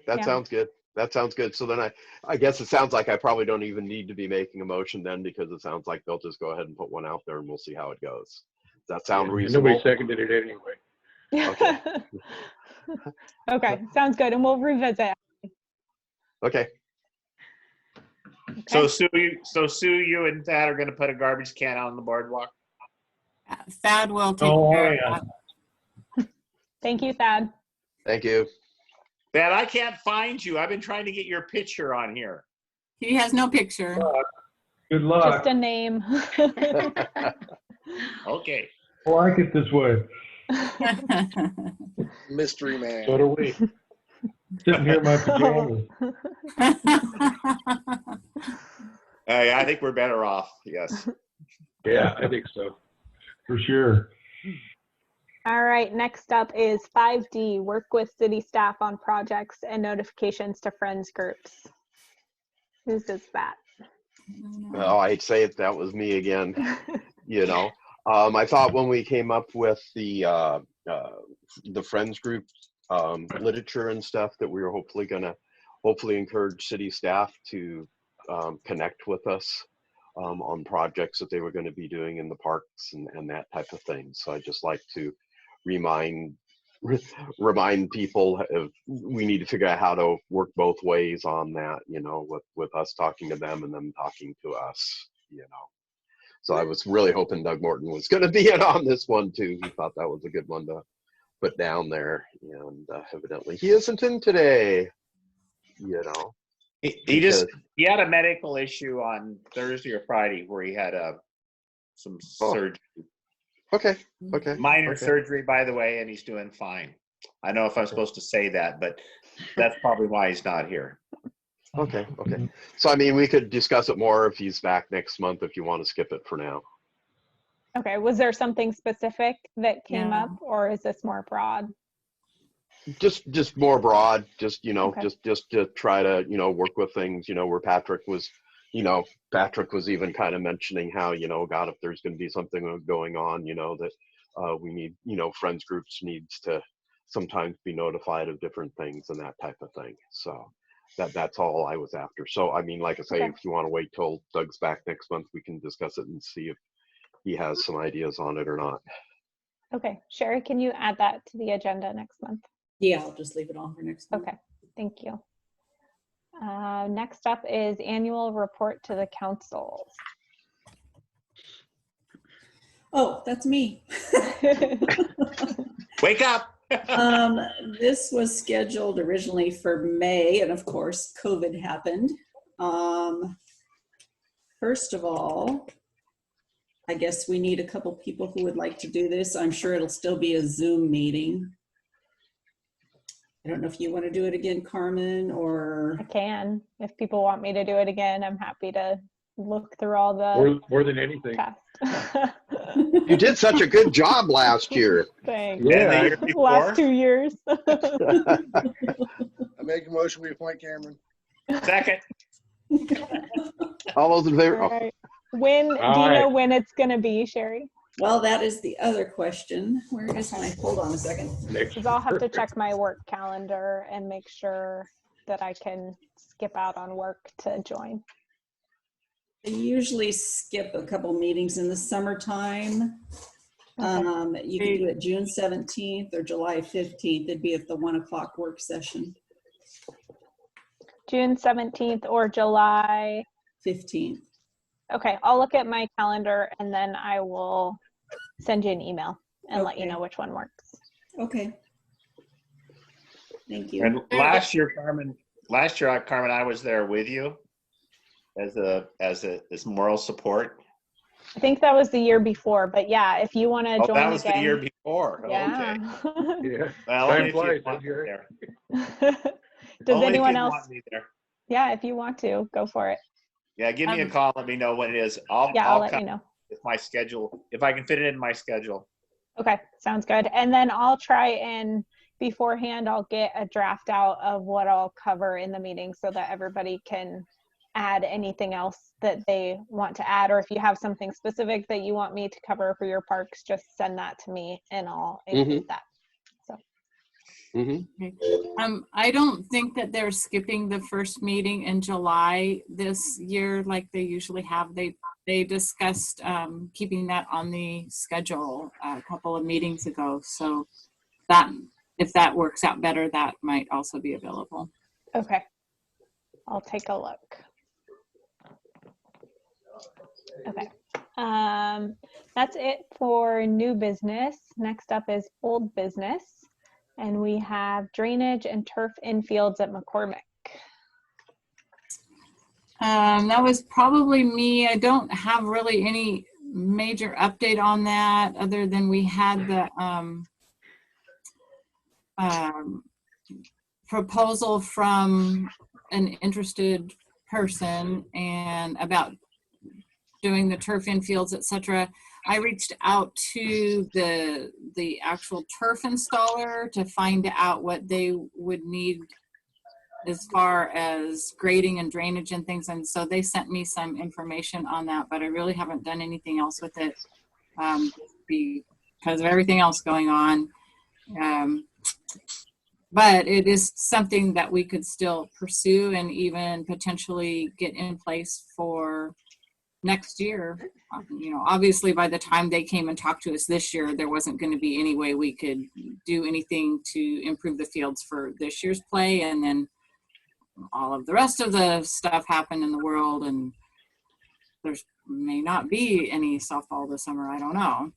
That Yeah. sounds good. That sounds good. So then I guess it sounds like I probably don't even need to be making a motion then, because it sounds like they'll just go ahead and put one out there and we'll see how it goes. Does that sound reasonable? Nobody seconded it anyway. Okay. Okay, sounds good. And we'll revisit. Okay. So Sue, you and Thad are going to put a garbage can out on the boardwalk? Thad will take Oh, care yeah. of that. Thank you, Thad. Thank you. Thad, I can't find you. I've been trying to get your picture on here. He has no picture. Good luck. Just a name. Okay. I like it this way. Mystery man. So do we. Sitting here in my pajamas. I think we're better off. Yes. Yeah, I think so. For sure. All right, next up is 5D, work with city staff on projects and notifications to friends groups. Who does that? Oh, I'd say that was me again. You know, I thought when we came up with the friends group literature and stuff that we were hopefully encourage city staff to connect with us on projects that they were going to be doing in the parks and that type of thing. So I just like to remind people of, we need to figure out how to work both ways on that, you know, with us talking to them and them talking to us, you know. So I was really hoping Doug Morton was going to be in on this one too. He thought that was a good one to put down there, and evidently he isn't in today, you know. He had a medical issue on Thursday or Friday where he had some surgery. Okay. Minor surgery, by the way, and he's doing fine. I don't know if I'm supposed to say that, but that's probably why he's not here. Okay. So, I mean, we could discuss it more if he's back next month, if you want to skip it for now. Okay, was there something specific that came up, or is this more broad? Just more broad, just, you know, Okay. just to try to, you know, work with things, you know, where Patrick was even kind of mentioning how, you know, God, if there's going to be something going on, you know, that we need, you know, friends groups needs to sometimes be notified of different things and that type of thing. So that's all I was after. So, I mean, like I say, Okay. if you want to wait till Doug's back next month, we can discuss it and see if he has some ideas on it or not. Okay, Sherry, can you add that to the agenda next month? Yeah, I'll just leave it on for next month. Okay, thank you. Next up is annual report to the council. Oh, that's me. Wake up. This was scheduled originally for May, and of course, COVID happened. First of all, I guess we need a couple people who would like to do this. I'm sure it'll still be a Zoom meeting. I don't know if you want to do it again, Carmen, or... I can. If people want me to do it again, I'm happy to look through all the More than anything. past. You did such a good job last year. Thanks. Yeah. And the year before? Last 2 years. I make a motion, we appoint Cameron. Second. All those in favor? All right. When, do you know when it's going to be, Sherry? Well, that is the other question. Where is my... Hold on a second. Because I'll have to check my work calendar and make sure that I can skip out on work to join. I usually skip a couple meetings in the summertime. You can do it June 17th or July 15th. It'd be at the 1 o'clock work session. June 17th or July 15th. Okay, I'll look at my calendar and then I will send you an email and let you Okay. know which one works. Okay. Thank you. And last year, Carmen, I was there with you as moral support. I think that was the year before, but yeah, if you want to Oh, join that was again. the year before. Oh, Yeah. okay. Yeah. Well, Time only if you flies, want me Jerry. there. Does Only if anyone you else? want me there. Yeah, if you want to, go for it. Yeah, give me a call. Let me know when it is. I'll let come you know. with my schedule if I can fit it in my schedule. Okay, sounds good. And then I'll try and beforehand, I'll get a draft out of what I'll cover in the meeting so that everybody can add anything else that they want to add. Or if you have something specific that you want me to cover for your parks, just send that to me and I'll include that. So. I don't think that they're skipping the first meeting in July this year like they usually have. They discussed keeping that on the schedule a couple of meetings ago. So that if that works out better, that might also be available. Okay, I'll take a look. Okay, that's it for new business. Next up is old business. And we have drainage and turf infields at McCormick. That was probably me. I don't have really any major update on that other than we had the proposal from an interested person and about doing the turf infields, etc. I reached out to the actual turf installer to find out what they would need as far as grading and drainage and things. And so they sent me some information on that, but I really haven't done anything else with it because of everything else going on. But it is something that we could still pursue and even potentially get in place for next year. You know, obviously by the time they came and talked to us this year, there wasn't going to be any way we could do anything to improve the fields for this year's play. And then all of the rest of the stuff happened in the world, and there's may not be any softball this summer. I don't know.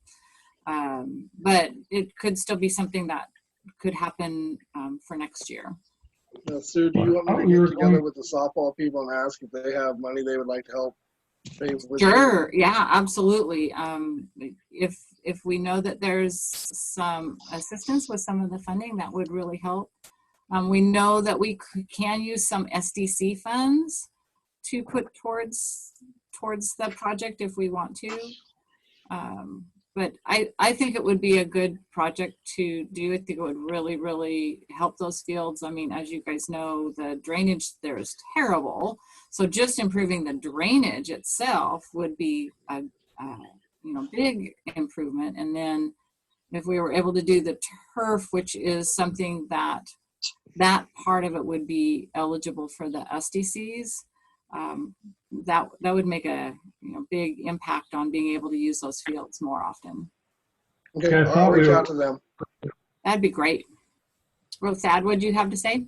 But it could still be something that could happen for next year. Now, Sue, do you want me to get together with the softball people and ask if they have money they would like to help pay with? Sure. Yeah, absolutely. If we know that there's some assistance with some of the funding, that would really help. We know that we can use some SDC funds to put towards the project if we want to. But I think it would be a good project to do. I think it would really, really help those fields. I mean, as you guys know, the drainage there is terrible. So just improving the drainage itself would be a big improvement. And then if we were able to do the turf, which is something that part of it would be eligible for the SDCs, that would make a big impact on being able to use those fields more often. Okay, I'll reach out to them. That'd be great. Thad, what do you have to say?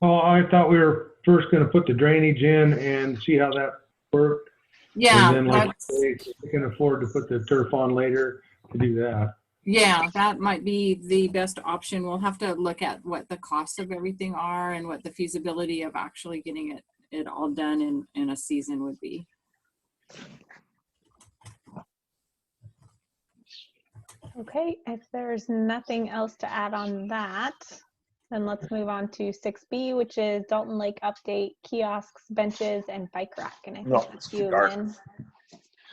Oh, I thought we were first going to put the drainage in and see how that worked. Yeah, and then like we can afford to put the turf on later to do that. Yeah, that might be the best option. We'll have to look at what the costs of everything are and what the feasibility of actually getting it all done in a season would be. Okay, if there's nothing else to add on that, then let's move on to 6B, which is Dalton Lake update, kiosks, benches, and bike rack. And I think that's you, Lynn.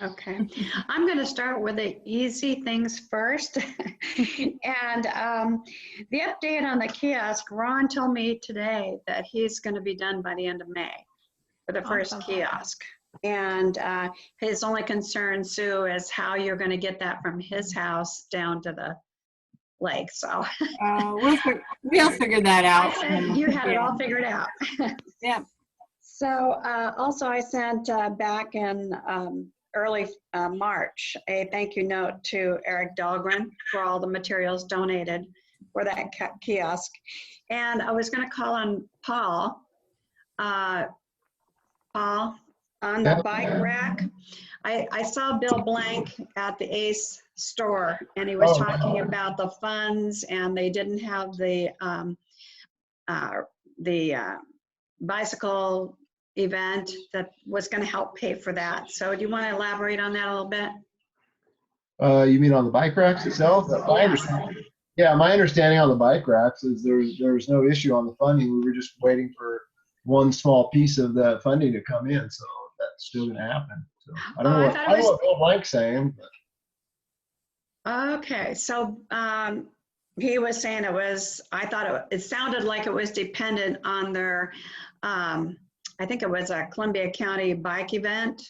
Okay, I'm going to start with the easy things first. And the update on the kiosk, Ron told me today that he's going to be done by the end of May for the first kiosk. And his only concern, Sue, is how you're going to get that from his house down to the lake. So we'll figure that out. I said you had it all figured out. Yeah. So also I sent back in early March a thank you note to Eric Dahlgren for all the materials donated for that kiosk. And I was going to call on Paul. Paul, on the bike rack, I saw Bill Blank at the Ace store, and he was talking about the funds, and they didn't have the bicycle event that was going to help pay for that. So do you want to elaborate on that a little bit? You mean on the bike racks itself? My understanding on the bike racks is there's no issue on the funding. We were just waiting for one small piece of the funding to come in, so that's still going to happen. So I don't know what Bill Blank's saying. But. Okay, so he was saying it sounded like it was dependent on their, I think it was a Columbia County bike event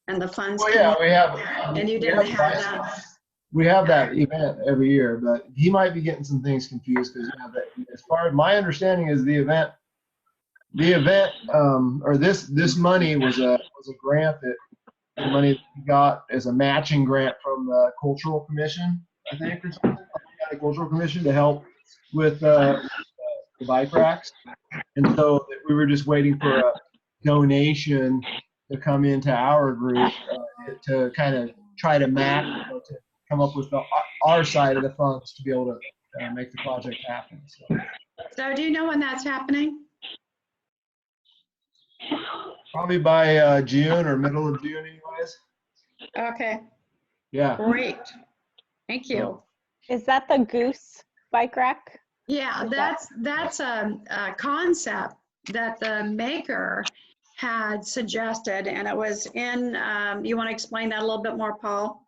and the funds. Well, yeah, we have. And you didn't have that. We have that event every year, but he might be getting some things confused because as far as my understanding is the event or this money was a grant that the money that we got as a matching grant from the Cultural Commission, I think, or something, the Cultural Commission to help with the bike racks. And so we were just waiting for a donation to come into our group to kind of try to match, to come up with our side of the funds to be able to make the project happen. So do you know when that's happening? Probably by June or middle of June anyways. Okay. Yeah. Great. Thank you. Is that the Goose bike rack? Yeah, that's a concept that the maker had suggested, and it was in, you want to explain that a little bit more, Paul?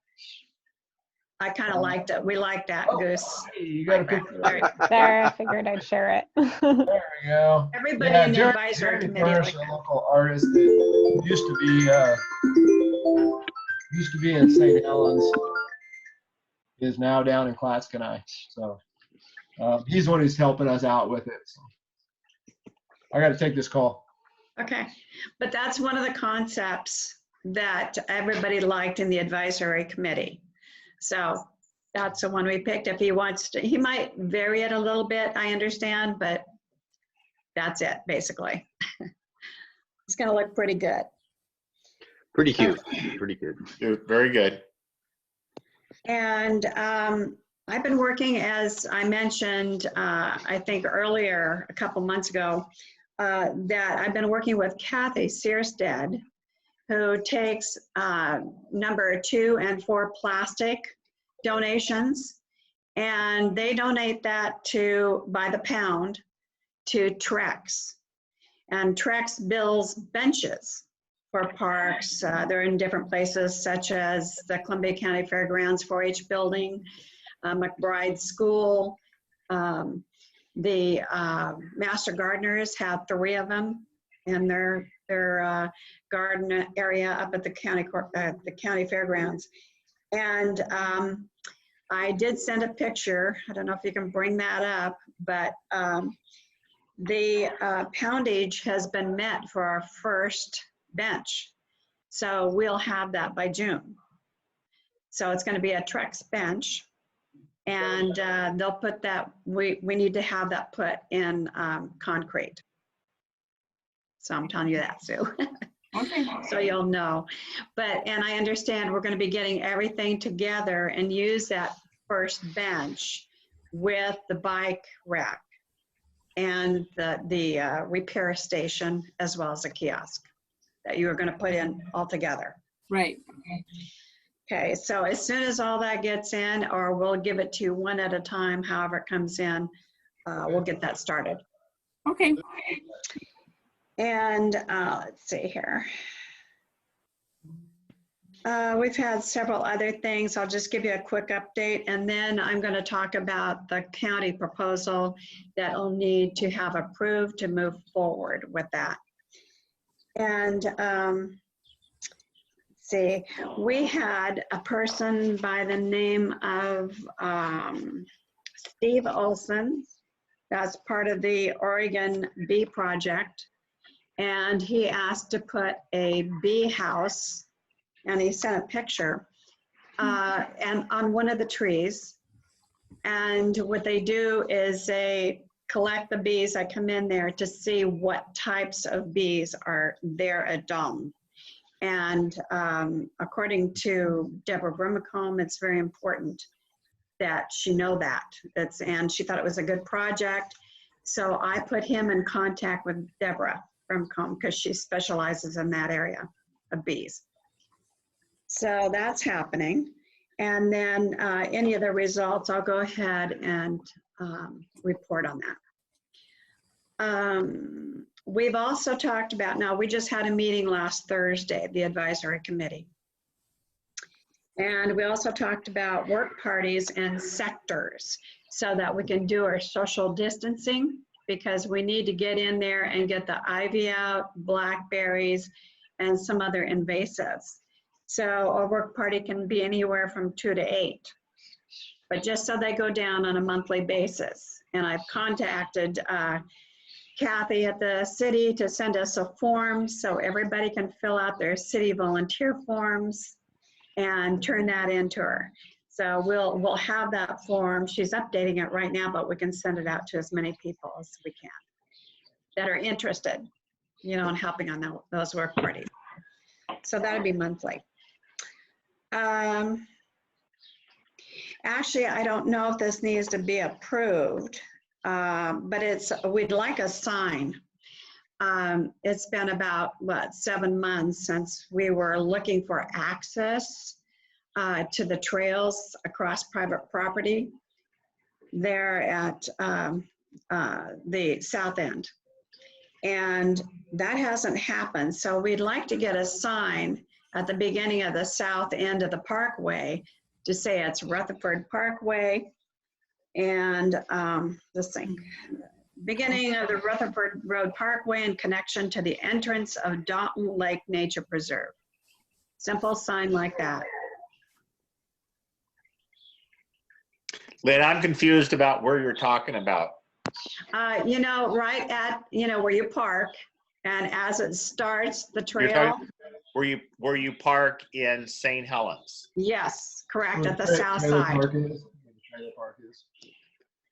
I kind of liked it. We liked that, Goose. Hey, you got a picture. There, I figured I'd share it. There we go. Everybody Yeah, in the Jeremy advisory committee Parrish, liked a that. local artist that used to be in St. Helens, is now down in Clatskanie. So he's the one who's helping us out with it. So I got to take this call. Okay, but that's one of the concepts that everybody liked in the advisory committee. So that's the one we picked. If he wants to, he might vary it a little bit, I understand, but that's it, basically. It's gonna look pretty good. Pretty cute. Pretty good. Very good. And I've been working, as I mentioned, I think earlier, a couple months ago, that I've been working with Kathy Searstead, who takes number 2 and 4 plastic donations, and they donate that to, by the pound, to Trex. And Trex builds benches for parks. They're in different places, such as the Columbia County Fairgrounds 4-H building, McBride School. The Master Gardeners have 3 of them in their garden area up at the county fairgrounds. And I did send a picture. I don't know if you can bring that up, but the poundage has been met for our first bench. So we'll have that by June. So it's going to be a Trex bench. And they'll put that, we need to have that put in concrete. So I'm telling you that, Sue. Okay. So you'll know. But, and I understand we're going to be getting everything together and use that first bench with the bike rack and the repair station, as well as a kiosk that you are going to put in all together. Right. Okay, so as soon as all that gets in, or we'll give it to you one at a time, however it comes in, we'll get that started. Okay. And let's see here. We've had several other things. I'll just give you a quick update, and then I'm going to talk about the county proposal that will need to have approved to move forward with that. And see, we had a person by the name of Steve Olson. That's part of the Oregon Bee Project. And he asked to put a bee house, and he sent a picture, and on one of the trees. And what they do is they collect the bees that come in there to see what types of bees are there at Dalton. And according to Deborah Brimacombe, it's very important that she know that. And she thought it was a good project. So I put him in contact with Deborah Brimacombe because she specializes in that area of bees. So that's happening. And then any of the results, I'll go ahead and report on that. We've also talked about, now we just had a meeting last Thursday, the advisory committee. And we also talked about work parties and sectors so that we can do our social distancing, because we need to get in there and get the ivy out, blackberries, and some other invasives. So a work party can be anywhere from 2 to 8, but just so they go down on a monthly basis. And I've contacted Kathy at the city to send us a form so everybody can fill out their city volunteer forms and turn that into her. So we'll have that form. She's updating it right now, but we can send it out to as many people as we can that are interested, you know, in helping on those work parties. So that'd be monthly. Actually, I don't know if this needs to be approved, but we'd like a sign. It's been about, what, 7 months since we were looking for access to the trails across private property. there at the south end. And that hasn't happened. So we'd like to get a sign at the beginning of the south end of the parkway to say it's Rutherford Parkway. And this thing, beginning of the Rutherford Road Parkway in connection to the entrance of Dalton Lake Nature Preserve. Simple sign like that. Lynn, I'm confused about where you're talking about. You know, right at, you know, where you park, and as it starts, the You're trail. talking where you park in St. Helens. Yes, correct, Where at the the south trailer side. park is, where the trailer park is.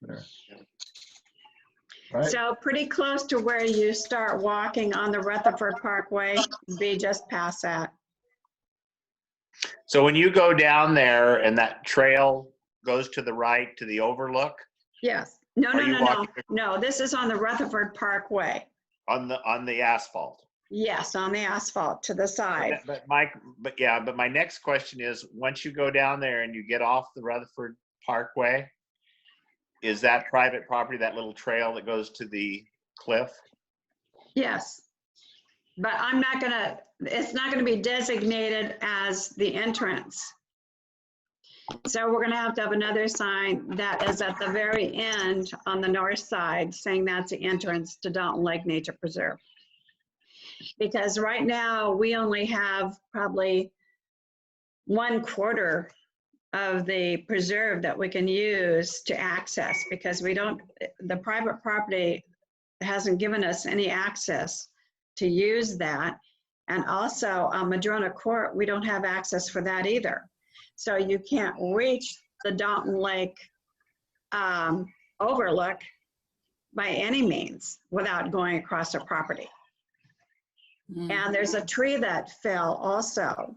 There. Right? So pretty close to where you start walking on the Rutherford Parkway, be just past that. So when you go down there and that trail goes to the right to the overlook Yes. No, Are no, you no, no. walking- No, this is on the Rutherford Parkway. on the asphalt. Yes, on the asphalt to the side. But my next question is, once you go down there and you get off the Rutherford Parkway, is that private property, that little trail that goes to the cliff? Yes. But I'm not gonna, it's not gonna be designated as the entrance. So we're gonna have to have another sign that is at the very end on the north side saying that's the entrance to Dalton Lake Nature Preserve. Because right now, we only have probably 1/4 of the preserve that we can use to access, because we don't, the private property hasn't given us any access to use that. And also on Madrona Court, we don't have access for that either. So you can't reach the Dalton Lake overlook by any means without going across the property. And there's a tree that fell also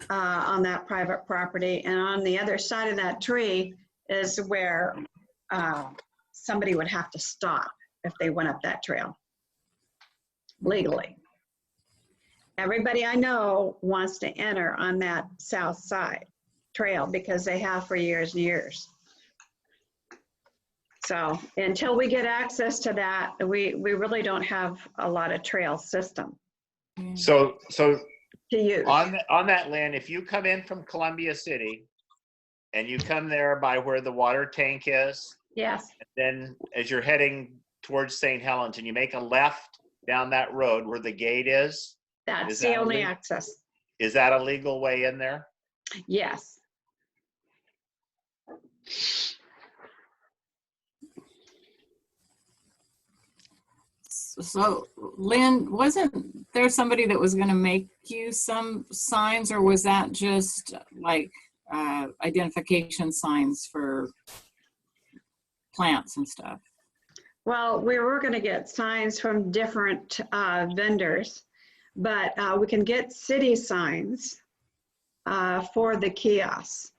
on that private property. And on the other side of that tree is where somebody would have to stop if they went up that trail legally. Everybody I know wants to enter on that south side trail because they have for years and years. So until we get access to that, we really don't have a lot of trail system So to use. on that land, if you come in from Columbia City and you come there by where the water tank is, Yes, then as you're heading towards St. Helens and you make a left down that road where the gate is that's Is the that only legal? access. is that a legal way in there? Yes. So Lynn, wasn't there somebody that was gonna make you some signs, or was that just like identification signs for plants and stuff? Well, we were going to get signs from different vendors, but we can get city signs for the kiosks,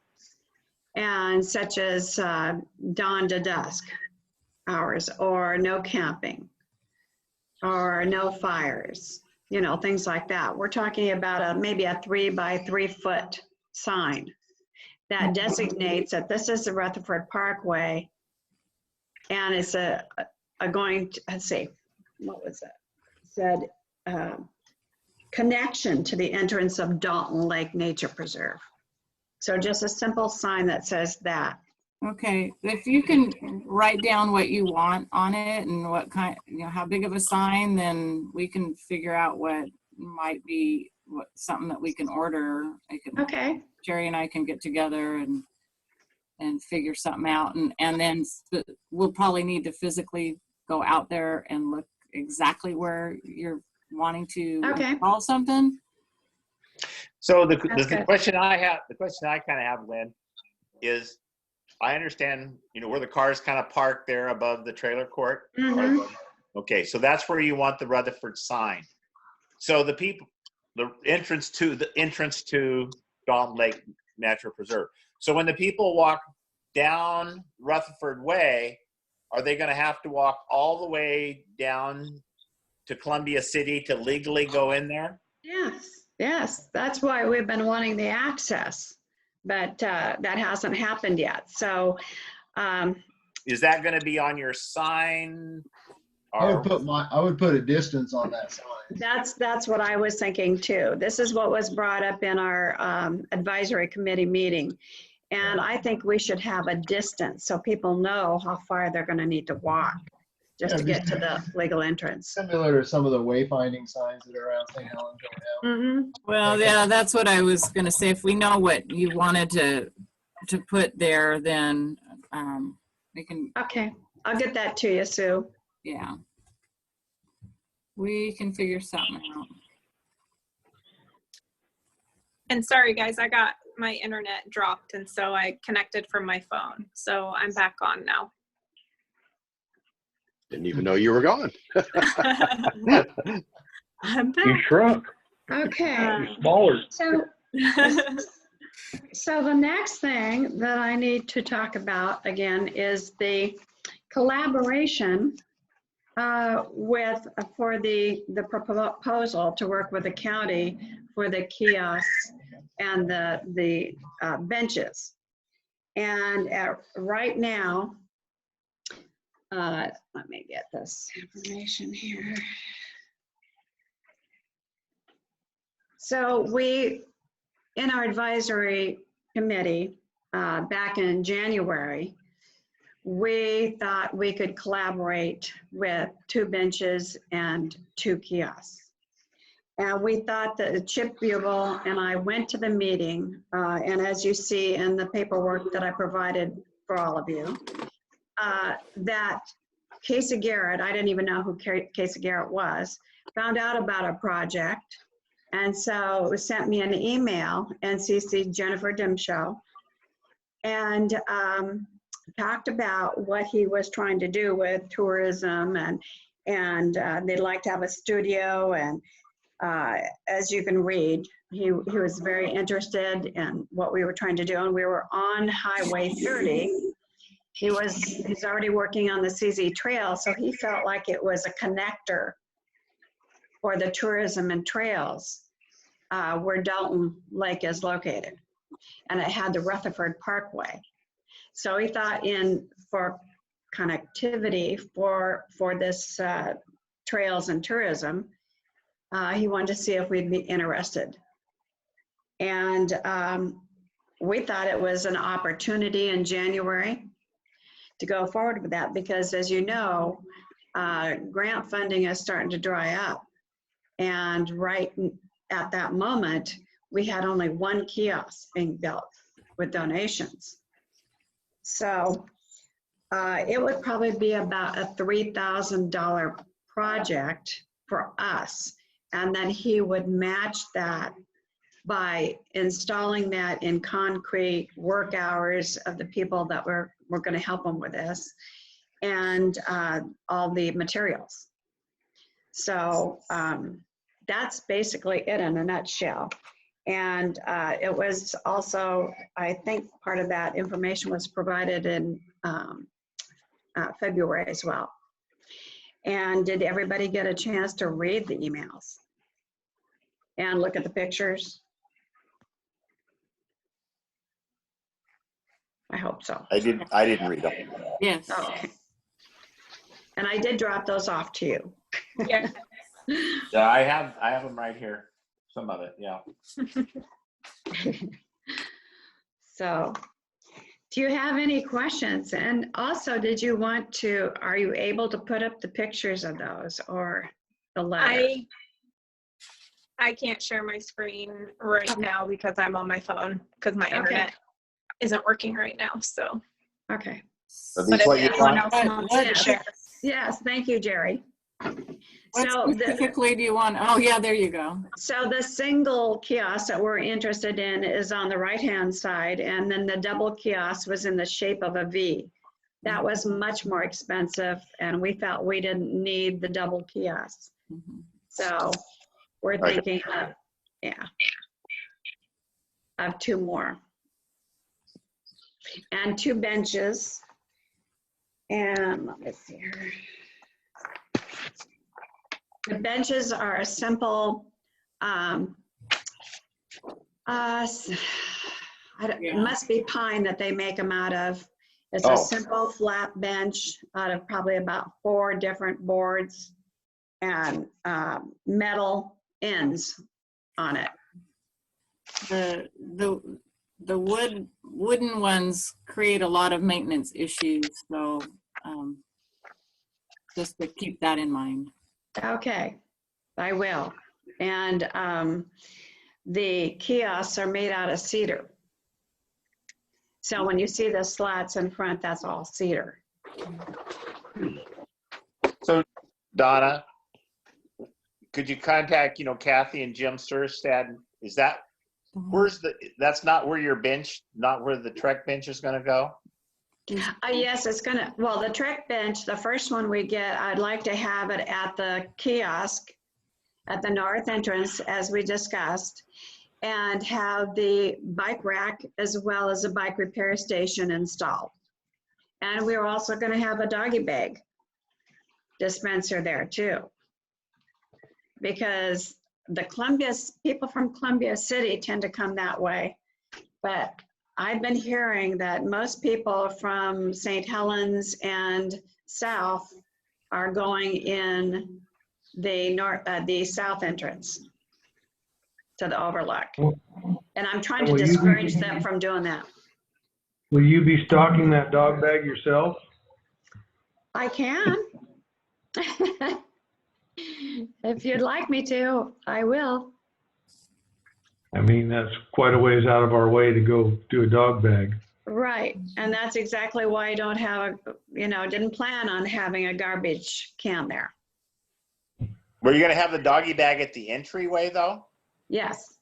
and such as dawn to dusk hours, or no camping, or no fires, you know, things like that. We're talking about maybe a 3 by 3 foot sign that designates that this is the Rutherford Parkway, and it's a going to, let's see, what was that? It said connection to the entrance of Dalton Lake Nature Preserve. So just a simple sign that says that. Okay, if you can write down what you want on it and what kind, you know, how big of a sign, then we can figure out what might be something that we can order. Okay. Jerry and I can get together and figure something out, and then we'll probably need to physically go out there and look exactly where you're wanting to install something. So the good. question I kind of have, Lynn, is I understand, you know, where the cars kind of park there above the trailer court. Okay, so that's where you want the Rutherford sign. So the entrance to Dalton Lake Natural Preserve. So when the people walk down Rutherford Way, are they going to have to walk all the way down to Columbia City to legally go in there? Yes. That's why we've been wanting the access, but that hasn't happened yet. So is that going to be on your sign? I Or, would put a distance on that sign. That's what I was thinking too. This is what was brought up in our advisory committee meeting. And I think we should have a distance so people know how far they're going to need to walk just to get to the legal entrance. Similar to some of the wayfinding signs that are around St. Helens right now. Mm-hmm. Well, yeah, that's what I was gonna say. If we know what you wanted to put there, then we can, Okay, I'll get that to you, Sue. yeah. We can figure something out. And sorry, guys, I got my internet dropped, and so I connected from my phone. So I'm back on now. Didn't even know you were gone. I'm You back. shrunk. Okay, You're smaller. so the next thing that I need to talk about again is the collaboration for the proposal to work with the county for the kiosks and the benches. And right now, let me get this information here. So we, in our advisory committee back in January, we thought we could collaborate with 2 benches and 2 kiosks. And we thought that Chip Buble and I went to the meeting, and as you see in the paperwork that I provided for all of you, that Casey Garrett, I didn't even know who Casey Garrett was, found out about a project. And so sent me an email and CC'd Jennifer Dimshow and talked about what he was trying to do with tourism and they'd like to have a studio. And as you can read, he was very interested in what we were trying to do. And we were on Highway 30. He's already working on the CZ Trail, so he felt like it was a connector for the tourism and trails where Dalton Lake is located. And it had the Rutherford Parkway. So he thought for connectivity for this trails and tourism, he wanted to see if we'd be interested. And we thought it was an opportunity in January to go forward with that because, as you know, grant funding is starting to dry up. And right at that moment, we had only 1 kiosk being built with donations. So it would probably be about a $3,000 project for us. And then he would match that by installing that in concrete work hours of the people that were going to help him with this and all the materials. So that's basically it in a nutshell. And it was also, I think part of that information was provided in February as well. And did everybody get a chance to read the emails and look at the pictures? I hope so. I didn't read them. Yes. Okay. And I did drop those off to you. Yeah. Yeah, I have them right here. Some of it, yeah. So, do you have any questions? And also, are you able to put up the pictures of those or the letter? I can't share my screen right now because I'm on my phone because my internet isn't working right now. So. Okay. Are But these what if you anyone want? else wants to share. Yes, thank you, Jerry. What So specifically do you want? Oh, yeah, there you go. So the single kiosk that we're interested in is on the right-hand side, and then the double kiosk was in the shape of a V. That was much more expensive, and we felt we didn't need the double kiosk. So we're thinking of, of 2 more. And 2 benches. And let me see here. The benches are a simple, it must be pine that they make them out of. It's Oh. a simple flat bench out of probably about 4 different boards and metal ends on it. The wooden ones create a lot of maintenance issues, so just to keep that in mind. Okay, I will. And the kiosks are made out of cedar. So when you see the slats in front, that's all cedar. So, Donna, could you contact, Kathy and Jim Surstad? Is that, that's not where your bench, not where the Trek bench is going to go? Yes, it's gonna, well, the Trek bench, the first one we get, I'd like to have it at the kiosk at the north entrance, as we discussed, and have the bike rack as well as a bike repair station installed. And we're also gonna have a doggy bag dispenser there too. Because the people from Columbia City tend to come that way. But I've been hearing that most people from St. Helens and south are going in the south entrance to the overlook. And I'm trying to discourage them from doing that. Will you be stocking that dog bag yourself? I can. If you'd like me to, I will. I mean, that's quite a ways out of our way to go do a dog bag. Right, and that's exactly why I don't have didn't plan on having a garbage can there. Were you going to have the doggy bag at the entryway, though? Yes,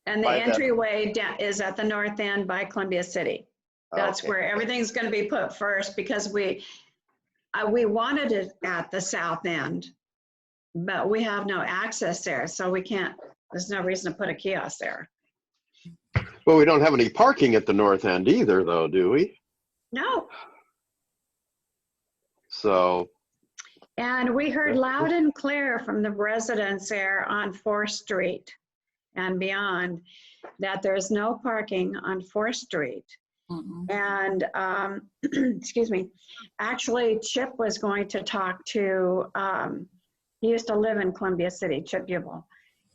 and the By the- entryway is at the north end by Columbia City. That's Okay. where everything's going to be put first, because we wanted it at the south end, but we have no access there, so we can't. There's no reason to put a kiosk there. Well, we don't have any parking at the north end either, though, do we? No. So. And we heard loud and clear from the residents there on 4th Street and beyond that there's no parking on 4th Street. And, excuse me, actually Chip was going to talk to, he used to live in Columbia City, Chip Jubal.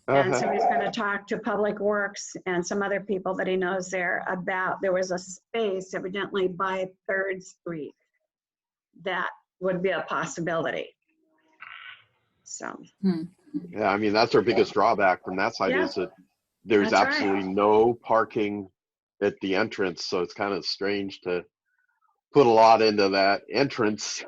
And so he's going to talk to Public Works and some other people that he knows there about, there was a space evidently by 3rd Street that would be a possibility. So. Yeah, I mean, that's our biggest drawback from that side is that there's That's absolutely no parking at the entrance. So it's kind of strange to put a lot into that entrance,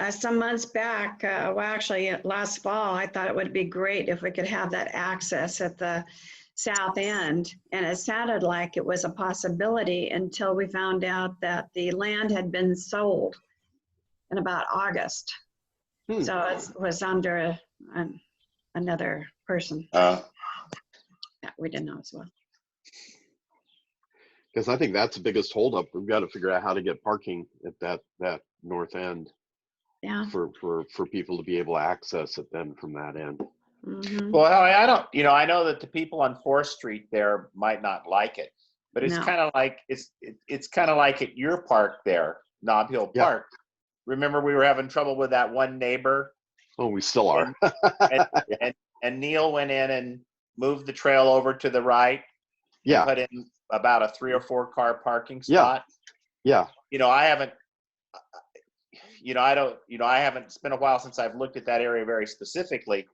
some months back, actually last fall, I thought it would be great if we could have that access at the south end. And it sounded like it was a possibility until we found out that the land had been sold in about August. So it was under another person. Yeah, we didn't know as well. because I think that's the biggest holdup. We've got to figure out how to get parking at that north end. Yeah. For people to be able to access it then from that end. Mm-hmm. Well, I don't, I know that the people on 4th Street there might not like it, but it's kind of like, it's kind of like at your park there, Nob Hill Park. Remember we were having trouble with that one neighbor? Oh, we still are. and Neil went in and moved the trail over to the right. Yeah. Put in about a 3 or 4 car parking spot. Yeah. I haven't, I haven't spent a while since I've looked at that area very specifically,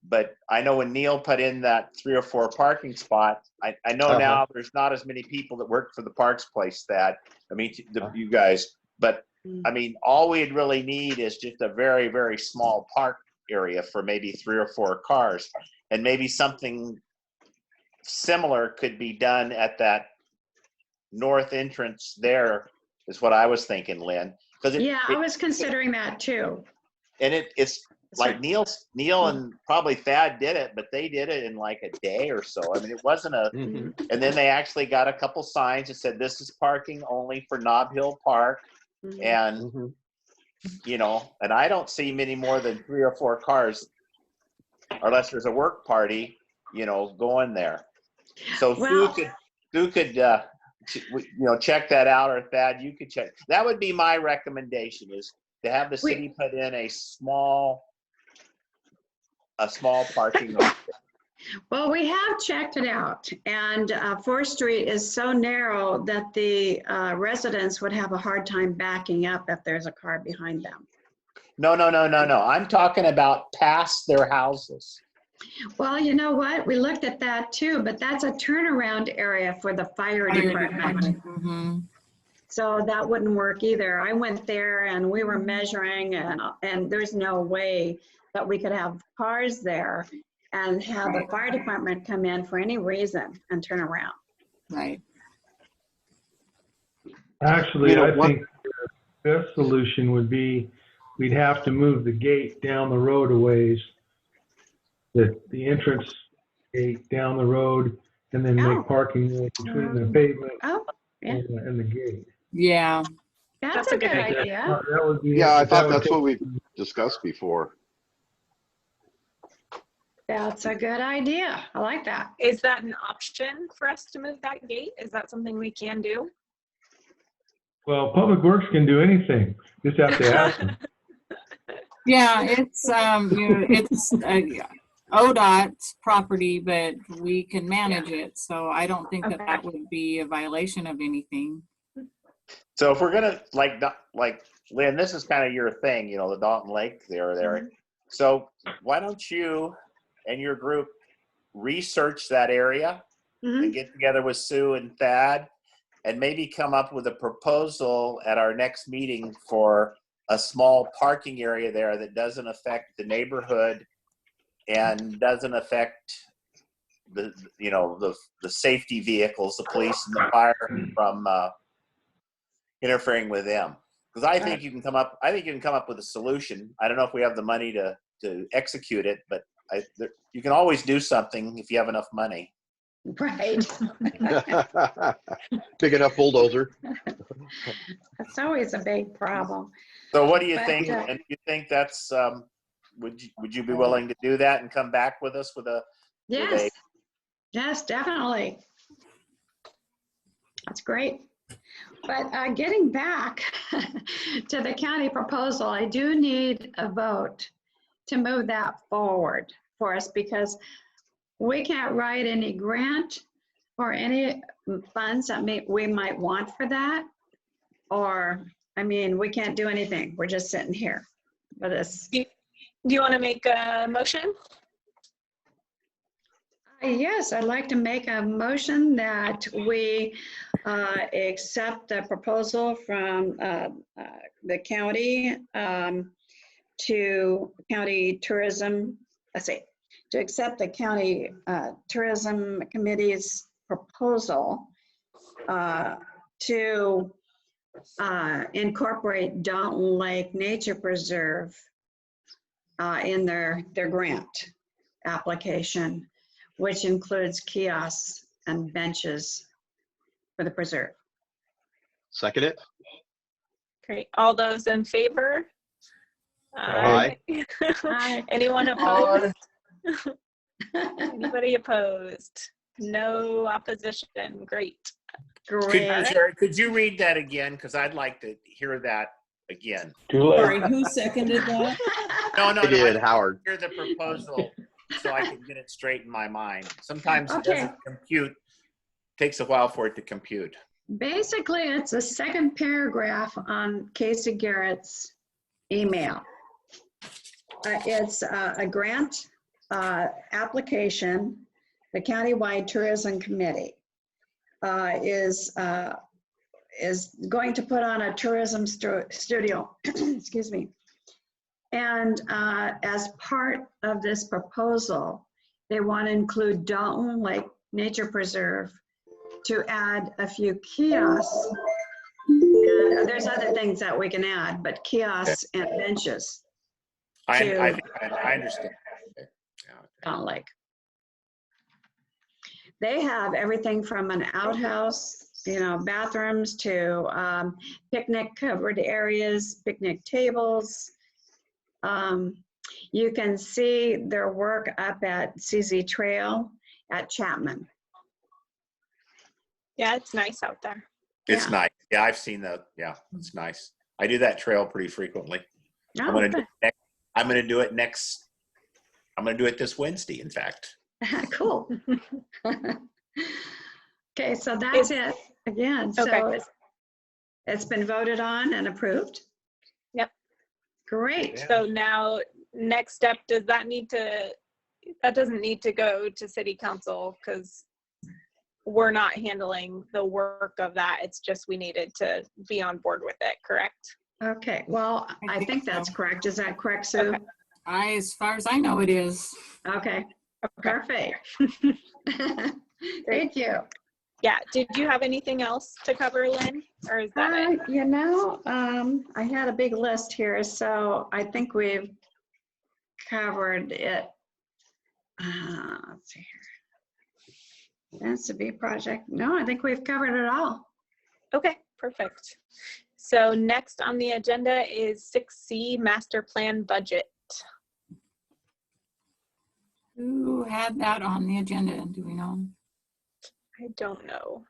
but I know when Neil put in that 3 or 4 parking spots, I know now there's not as many people that work for the Parks Place you guys, but I mean, all we'd really need is just a very, very small park area for maybe 3 or 4 cars, and maybe something similar could be done at that north entrance there is what I was thinking, Lynn. I was considering that too. And it's like Neil and probably Thad did it, but they did it in like a day or so. I mean, it wasn't and then they actually got a couple signs that said, this is parking only for Nob Hill Park. And, and I don't see many more than 3 or 4 cars, unless there's a work party, going there. So Sue could check that out, or Thad, you could check. That would be my recommendation, is to have the city put in a small parking lot. Well, we have checked it out, and 4th Street is so narrow that the residents would have a hard time backing up if there's a car behind them. No. I'm talking about past their houses. Well, you know what? We looked at that too, but that's a turnaround area for the fire department. Mm-hmm. So that wouldn't work either. I went there and we were measuring, and there's no way that we could have cars there and have the fire department come in for any reason and turn around. Right. Actually, I think the best solution would be we'd have to move the gate down the road a ways, the entrance gate down the road, and then make parking between the pavement and the gate. Yeah. That's a good idea. That would be, Yeah, I thought that's what we discussed before. That's a good idea. I like that. Is that an option for us to move that gate? Is that something we can do? well, Public Works can do anything. Just have to ask them. Yeah, it's it's ODOT's property, but we can manage it. So I don't think that would be a violation of anything. So if we're gonna like Lynn, this is kind of your thing, the Dalton Lake there. Mm-hmm. So why don't you and your group research that area and get together with Sue and Thad and maybe come up with a proposal at our next meeting for a small parking area there that doesn't affect the neighborhood and doesn't affect the safety vehicles, the police and the fire from interfering with them. Because I think you can come up with a solution. I don't know if we have the money to execute it, but you can always do something if you have enough money. Right. Big enough bulldozer. That's always a big problem. So what do you But, think? And do you think that's would you be willing to do that and come back with us with a Yes. Yes, definitely. That's great. But getting back to the county proposal, I do need a vote to move that forward for us, because we can't write any grant or any funds that we might want for that. Or, we can't do anything. We're just sitting here with this. Do you want to make a motion? Yes, I'd like to make a motion that we accept the proposal from the county to county tourism, to accept the county tourism committee's proposal to incorporate Dalton Lake Nature Preserve in their grant application, which includes kiosks and benches for the preserve. Second it. Great. All those in favor? Aye. Anyone opposed? Anybody opposed? No opposition. Great. Could you read that again? Because I'd like to hear that again. Sorry, who seconded that? No. I did, Howard. Hear the proposal so I can get it straight in my mind. Sometimes it doesn't compute. Takes a while for it to compute. Basically, it's the second paragraph on Casey Garrett's email. It's a grant application. The Countywide Tourism Committee is going to put on a tourism studio, excuse me. And as part of this proposal, they want to include Dalton Lake Nature Preserve to add a few kiosks. And there's other things that we can add, but kiosks and benches. I understand. Dalton Lake. They have everything from an outhouse, bathrooms to picnic covered areas, picnic tables. You can see their work up at CZ Trail at Chapman. Yeah, it's nice out there. It's Yeah. nice. Yeah, I've seen that. Yeah, it's nice. I do that trail pretty frequently. Oh, I'm gonna do good. it next. I'm gonna do it next. I'm gonna do it this Wednesday, in fact. Cool. Okay, so that's it again. So Okay. it's been voted on and approved. Yep. Great. So now, next step, that doesn't need to go to city council because we're not handling the work of that. It's just we needed to be on board with it, correct? Okay, well, I think that's correct. Is that correct, Sue? As far as I know, it is. Okay, perfect. Thank you. Yeah, did you have anything else to cover, Lynn, or is that it? You know, I had a big list here, so I think we've covered it. Let's see here. That's a big project. No, I think we've covered it all. Okay, perfect. So next on the agenda is 6C, master plan budget. Who had that on the agenda? Do we know? I don't know.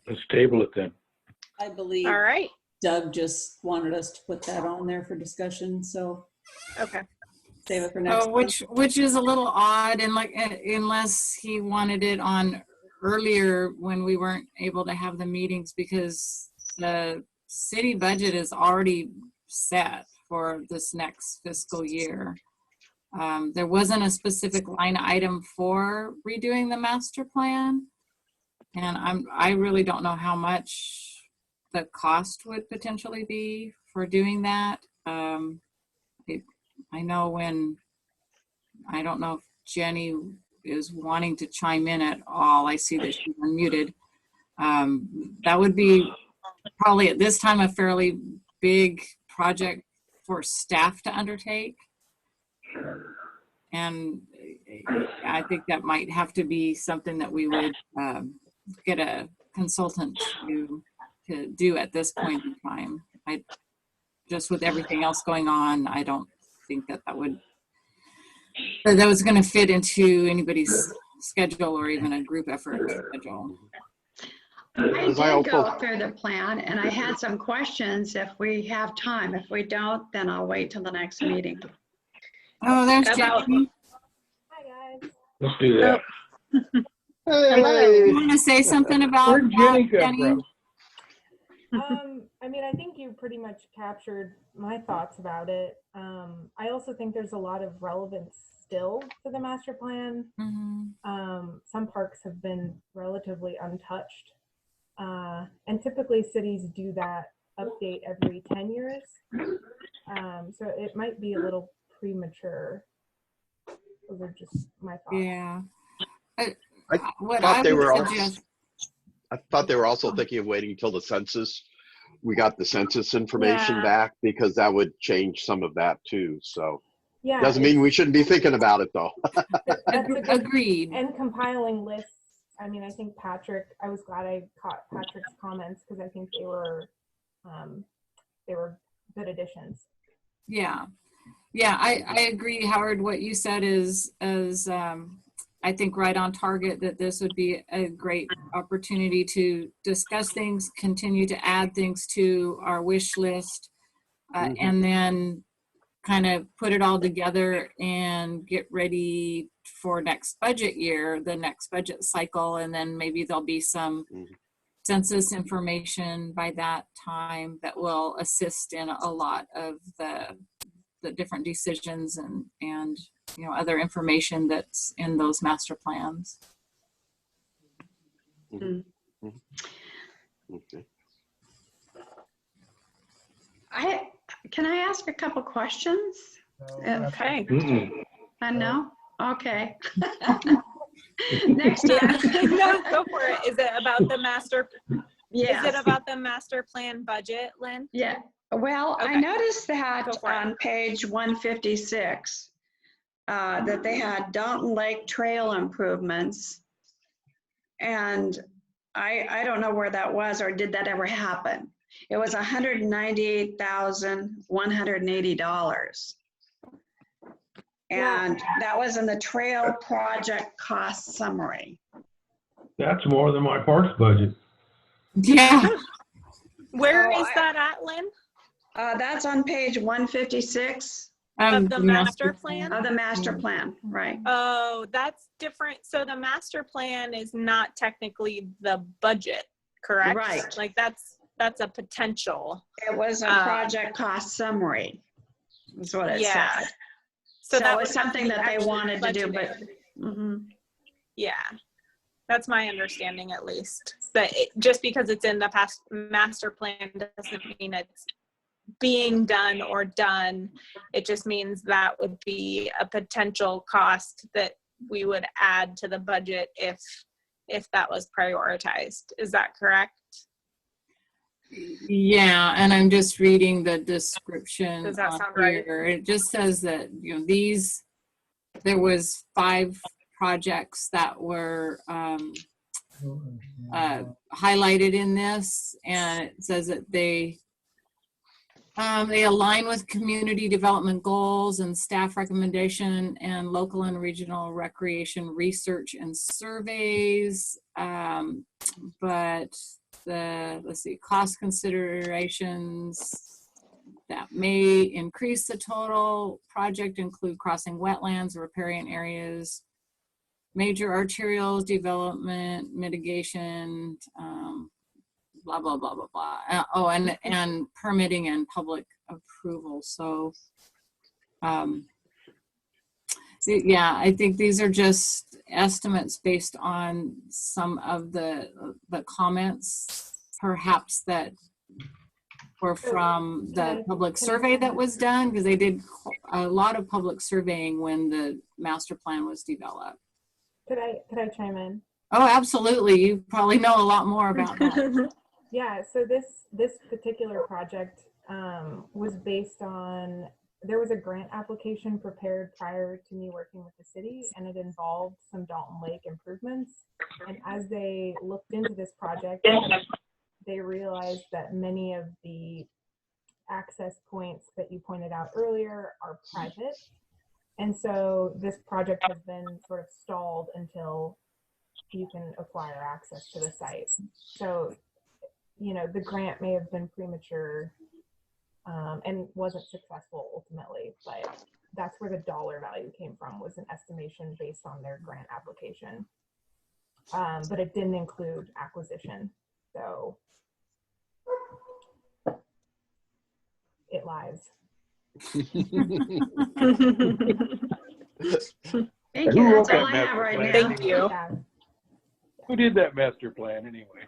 Let's table it then. I believe All right. Doug just wanted us to put that on there for discussion, so Okay. save it for next. Oh, which is a little odd, and like unless he wanted it on earlier when we weren't able to have the meetings, because the city budget is already set for this next fiscal year. There wasn't a specific line item for redoing the master plan, and I really don't know how much the cost would potentially be for doing that. I know when, I don't know if Jenny is wanting to chime in at all. I see that she's unmuted. That would be probably at this time a fairly big project for staff to undertake. And I think that might have to be something that we would get a consultant to do at this point in time. Just with everything else going on, I don't think that was going to fit into anybody's schedule or even a group effort schedule. I did go through the plan and I had some questions if we have time. If we don't, then I'll wait till the next meeting. Oh, there's Jenny. Hi, guys. Let's do that. You want to say something about Where'd Jenny come Jenny? from? I mean, I think you pretty much captured my thoughts about it. I also think there's a lot of relevance still to the master plan. Some parks have been relatively untouched. And typically cities do that update every 10 years. So it might be a little premature. Those are just my thoughts. Yeah. I thought they were also thinking of waiting until the census. We got the census information back, because that would change some of that too. So yeah, doesn't mean we shouldn't be thinking about it though. Agreed. And compiling lists. I mean, I think I was glad I caught Patrick's comments because I think they were good additions. Yeah. Yeah, I agree, Howard. What you said is I think right on target, that this would be a great opportunity to discuss things, continue to add things to our wish list, and then kind of put it all together and get ready for next budget year, the next budget cycle, and then maybe there'll be some census information by that time that will assist in a lot of the different decisions and other information that's in those master plans. Okay. Can I ask a couple questions? Okay. I know. Okay. Next time. No, go for it. Is it about the master? Yes. Is it about the master plan budget, Lynn? Yeah. Well, I Okay. noticed that Go for it. on page 156, that they had Dalton Lake Trail improvements. And I don't know where that was, or did that ever happen? It was $198,180. And that was in the trail project cost summary. That's more than my parks budget. Yeah. Where is that at, Lynn? That's on page 156 Of the master plan? of the master plan, right? Oh, that's different. So the master plan is not technically the budget, correct? Right. Like that's a potential. It was a project cost summary, is what it said. So that was something that they wanted to do, but. Yeah, that's my understanding at least. That just because it's in the past master plan doesn't mean it's being done or done. It just means that would be a potential cost that we would add to the budget if that was prioritized. Is that correct? Yeah, and I'm just reading the description. Does that on sound right? here. It just says that, there was 5 projects that were highlighted in this, and it says that they align with community development goals and staff recommendation and local and regional recreation research and surveys. But cost considerations that may increase the total project include crossing wetlands, riparian areas, major arterials, development, mitigation, blah, blah, blah, blah, blah. And permitting and public approval. So, yeah, I think these are just estimates based on some of the comments, perhaps that were from the public survey that was done, because they did a lot of public surveying when the master plan was developed. Could I chime in? Oh, absolutely. You probably know a lot more about that. Yeah, so this particular project was based on, there was a grant application prepared prior to me working with the city, and it involved some Dalton Lake improvements. And as they looked into this project, they realized that many of the access points that you pointed out earlier are private. And so this project has been sort of stalled until you can acquire access to the site. So, the grant may have been premature and wasn't successful ultimately, but that's where the dollar value came from, was an estimation based on their grant application. But it didn't include acquisition. So it lies. Thank Who you. wrote That's all that I have master right plan? now. Thank you. Who did that master plan anyway?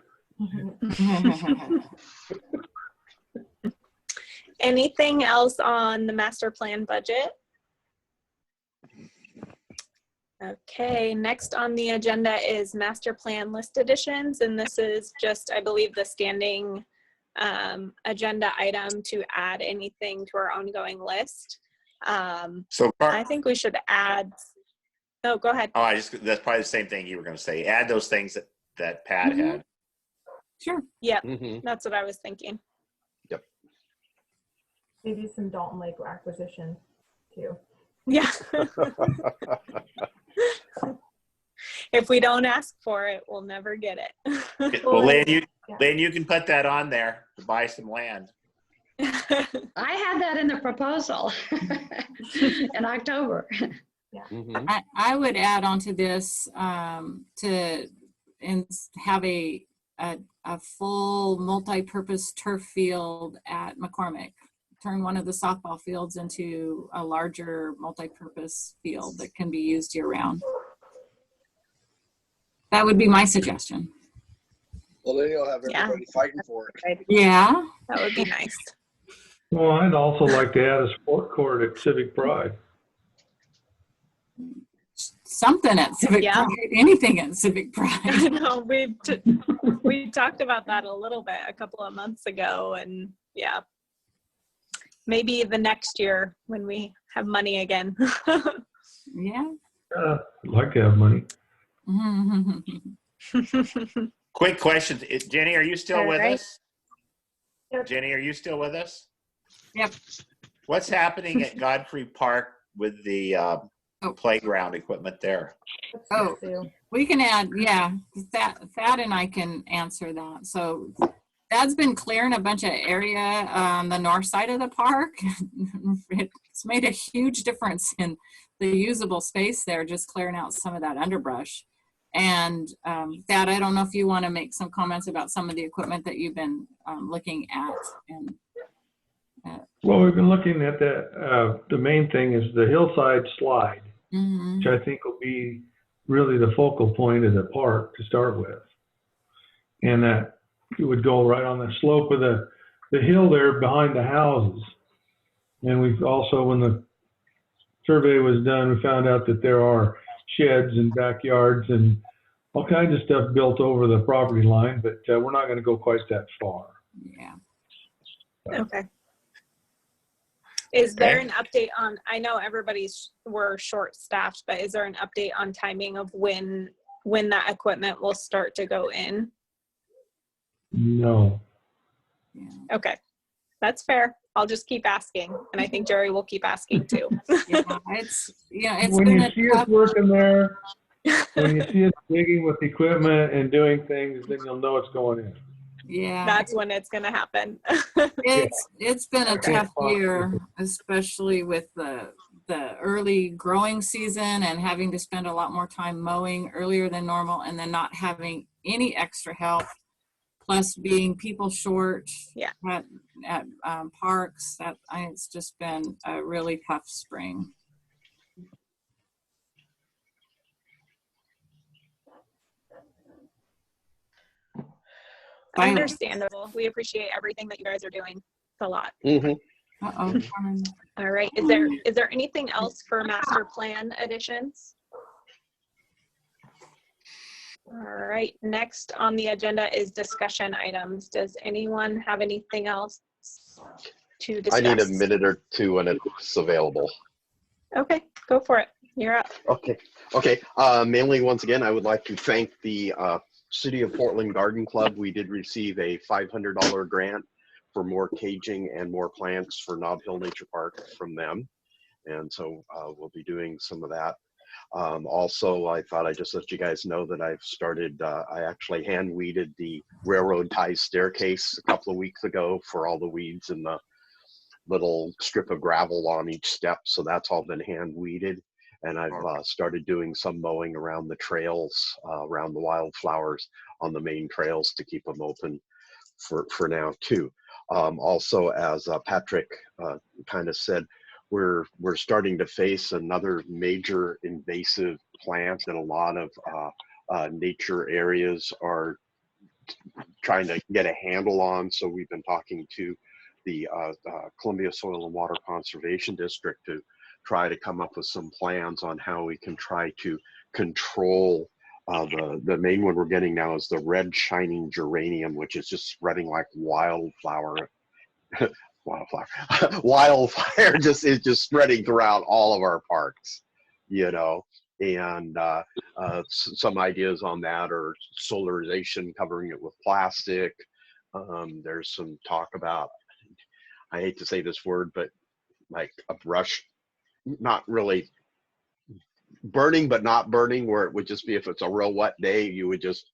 Anything else on the master plan budget? Okay, next on the agenda is master plan list additions, and this is just, I believe, the standing agenda item to add anything to our ongoing list. I think we should add. Oh, go ahead. Oh, that's probably the same thing you were going to say. Add those things that Pat had. Sure. Yep, that's what I was thinking. Yep. Maybe some Dalton Lake acquisition too. Yeah. If we don't ask for it, we'll never get it. Well, Lynn, you can put that on there to buy some land. I had that in the proposal in October. Yeah. I would add onto this to have a full multi-purpose turf field at McCormick. Turn one of the softball fields into a larger multi-purpose field that can be used year-round. That would be my suggestion. Well, then you'll have everybody fighting for it. Yeah. That would be nice. Well, I'd also like to add a sport court at Civic Pride. Something at Civic Pride, anything at Civic Pride. I know, we talked about that a little bit a couple of months ago, and yeah, maybe the next year when we have money again. Yeah. I'd like to have money. Quick question. Jenny, are you still with us? Yep. Jenny, are you still with us? Yep. What's happening at Godfrey Park with the playground equipment there. Oh, we can add, yeah, Thad and I can answer that. So Thad's been clearing a bunch of area on the north side of the park. It's made a huge difference in the usable space there, just clearing out some of that underbrush. And Thad, I don't know if you want to make some comments about some of the equipment that you've been looking at. And Well, we've been looking at that. The main thing is the hillside slide, which I think will be really the focal point of the park to start with. And that it would go right on the slope of the hill there behind the houses. And we've also, when the survey was done, we found out that there are sheds and backyards and all kinds of stuff built over the property line, but we're not going to go quite that far. Yeah. Okay. Is there an update on, I know we're short staffed, but is there an update on timing of when that equipment will start to go in? No. Okay, that's fair. I'll just keep asking, and I think Jerry will keep asking too. Yeah, it's when been you see us working there, when you see us digging with equipment and doing things, then you'll know it's going in. Yeah, that's when it's gonna happen. It's been a tough year, especially with the early growing season and having to spend a lot more time mowing earlier than normal, and then not having any extra help, plus being people short at parks. It's just been a really tough spring. Understandable. We appreciate everything that you guys are doing. It's a lot. Uh-oh. All right. Is there anything else for master plan additions? All right. Next on the agenda is discussion items. Does anyone have anything else to discuss? I need a minute or two when it's available. Okay, go for it. You're up. Okay. Mainly, once again, I would like to thank the City of Portland Garden Club. We did receive a $500 grant for more caging and more plants for Nob Hill Nature Park from them. And so we'll be doing some of that. Also, I thought I'd just let you guys know that I've started, I actually hand weeded the railroad ties staircase a couple of weeks ago for all the weeds and the little strip of gravel on each step. So that's all been hand weeded. And I've started doing some mowing around the trails, around the wildflowers on the main trails to keep them open for now too. Also, as Patrick kind of said, we're starting to face another major invasive plant that a lot of nature areas are trying to get a handle on. So we've been talking to the Columbia Soil and Water Conservation District to try to come up with some plans on how we can try to control the main one we're getting now is the red shining geranium, which is just spreading like wildfire. Wildfire is just spreading throughout all of our parks, and some ideas on that are solarization, covering it with plastic. There's some talk about, I hate to say this word, but like a brush, not really burning, but not burning, where it would just be, if it's a real wet day, you would just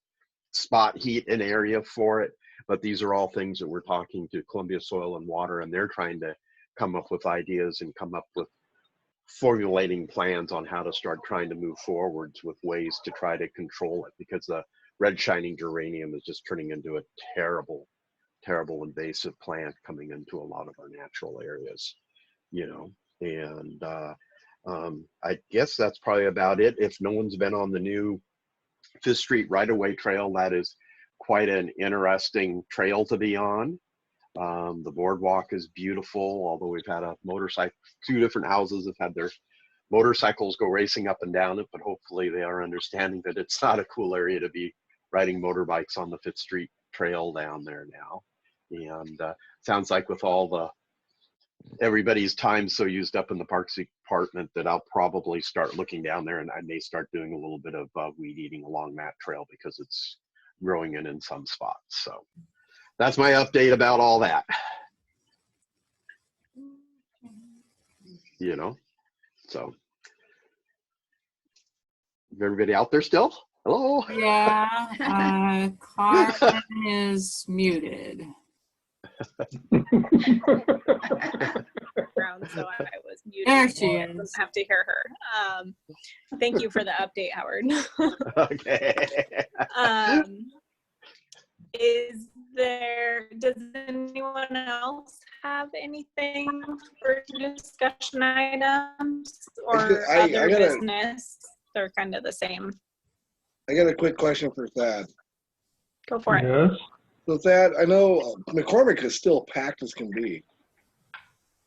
spot heat an area for it. But these are all things that we're talking to Columbia Soil and Water, and they're trying to come up with ideas and come up with formulating plans on how to start trying to move forwards with ways to try to control it, because the red shining geranium is just turning into a terrible invasive plant coming into a lot of our natural areas, and I guess that's probably about it. If no one's been on the new 5th Street right-of-way trail, that is quite an interesting trail to be on. The boardwalk is beautiful, although we've had a motorcycle, 2 different houses have had their motorcycles go racing up and down it, but hopefully they are understanding that it's not a cool area to be riding motorbikes on the 5th Street trail down there now. And sounds like with all everybody's time so used up in the Parks Department that I'll probably start looking down there, and I may start doing a little bit of weed eating along that trail because it's growing in some spots. So that's my update about all that. So Is everybody out there still? Hello? Yeah, Carmen is muted. Background, so I was muted. There she so I is. didn't have to hear her. Thank you for the update, Howard. Okay. Does anyone else have anything for discussion items or I other gotta- business? They're kind of the same. I got a quick question for Thad. Go for it. Yes. So Thad, I know McCormick is still packed as can be.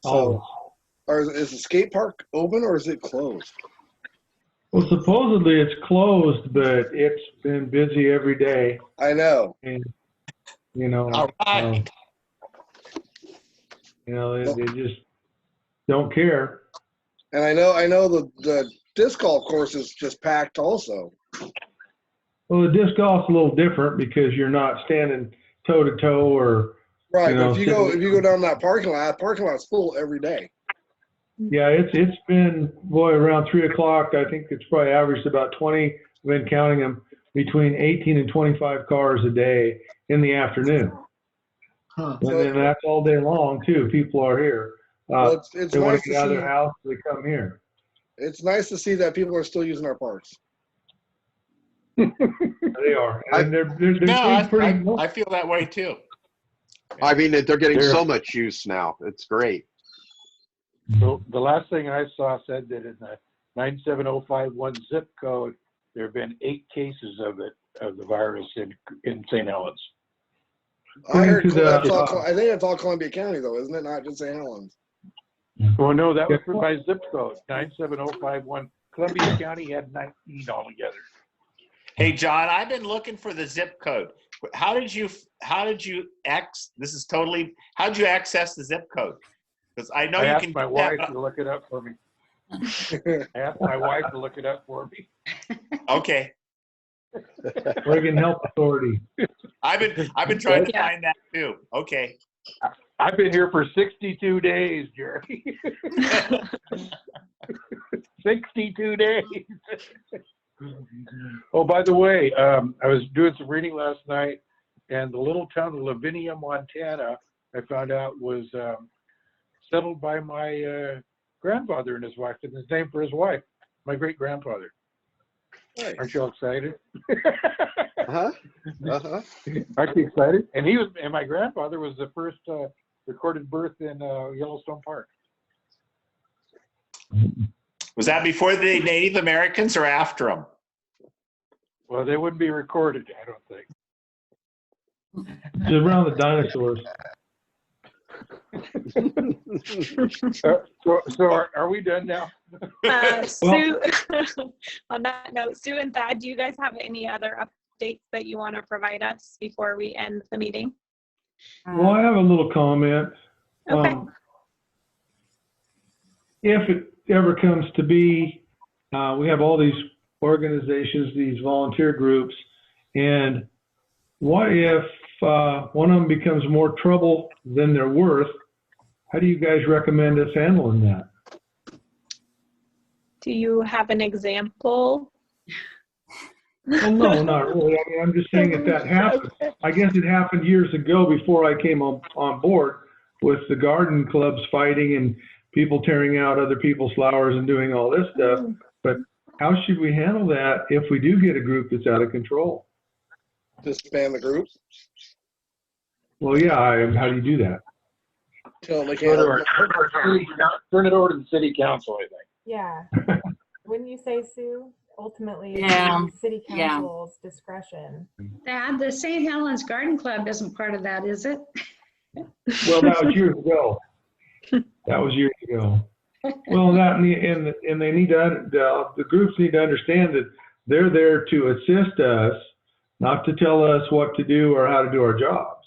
So, is the skate park open or is it closed? Well, supposedly it's closed, but it's been busy every day. I know. And, you know, All right. they just don't care. And I know the disc golf course is just packed also. Well, the disc golf's a little different because you're not standing toe to toe or. Right, you but know, if you go down that parking lot's full every day. Yeah, it's been, boy, around 3 o'clock. I think it's probably averaged about 20. I've been counting them between 18 and 25 cars a day in the afternoon. Huh. And then that's all day long too. People are here. Well, it's they want nice to to get out of see. their house. They come here. It's nice to see that people are still using our parks. They are. And they're No, doing pretty. I feel that way too. I mean, they're getting They're- so much use now. It's great. So the last thing I saw said that in the 97051 zip code, there have been 8 cases of the virus in St. Helens. I heard According to that's the, all, I think it's all Columbia County though, isn't it? Not just St. Helens. Well, no, that was my zip code, 97051. Columbia County had 19 altogether. Hey, John, I've been looking for the zip code. How did you how'd you access the zip code? Because I know I you asked can my do wife that. to look it up for me. I asked my wife to look it up for me. Okay. Oregon Health Authority. I've been trying to find that too. Okay. I've been here for 62 days, Jerry. 62 days. Oh, by the way, I was doing some reading last night, and the little town of Lavinia, Montana, I found out was settled by my grandfather and his wife, and his name for his wife, my great-grandfather. Nice. Aren't you all excited? Uh-huh. Uh-huh. Aren't you excited? And my grandfather was the first recorded birth in Yellowstone Park. Was that before the Native Americans or after them? Well, they wouldn't be recorded, I don't think. It's around the dinosaurs. So are we done now? Sue, on that note, Sue and Thad, do you guys have any other updates that you want to provide us before we end the meeting? Well, I have a little comment. Okay. If it ever comes to be, we have all these organizations, these volunteer groups, and what if one of them becomes more trouble than they're worth? How do you guys recommend us handling that? Do you have an example? Well, no, not really. I mean, I'm just saying if that happened, I guess it happened years ago before I came on board with the garden clubs fighting and people tearing out other people's flowers and doing all this stuff. But how should we handle that if we do get a group that's out of control? Disband the group. Well, yeah, how do you do that? Tell them they can't. Turn it over to the city council, I think. Yeah. Wouldn't you say, Sue? Ultimately, Yeah. it's city Yeah. council's discretion. Dad, the St. Helens Garden Club isn't part of that, is it? Well, that was years ago. That was years ago. Well, that and they need to, the groups need to understand that they're there to assist us, not to tell us what to do or how to do our jobs.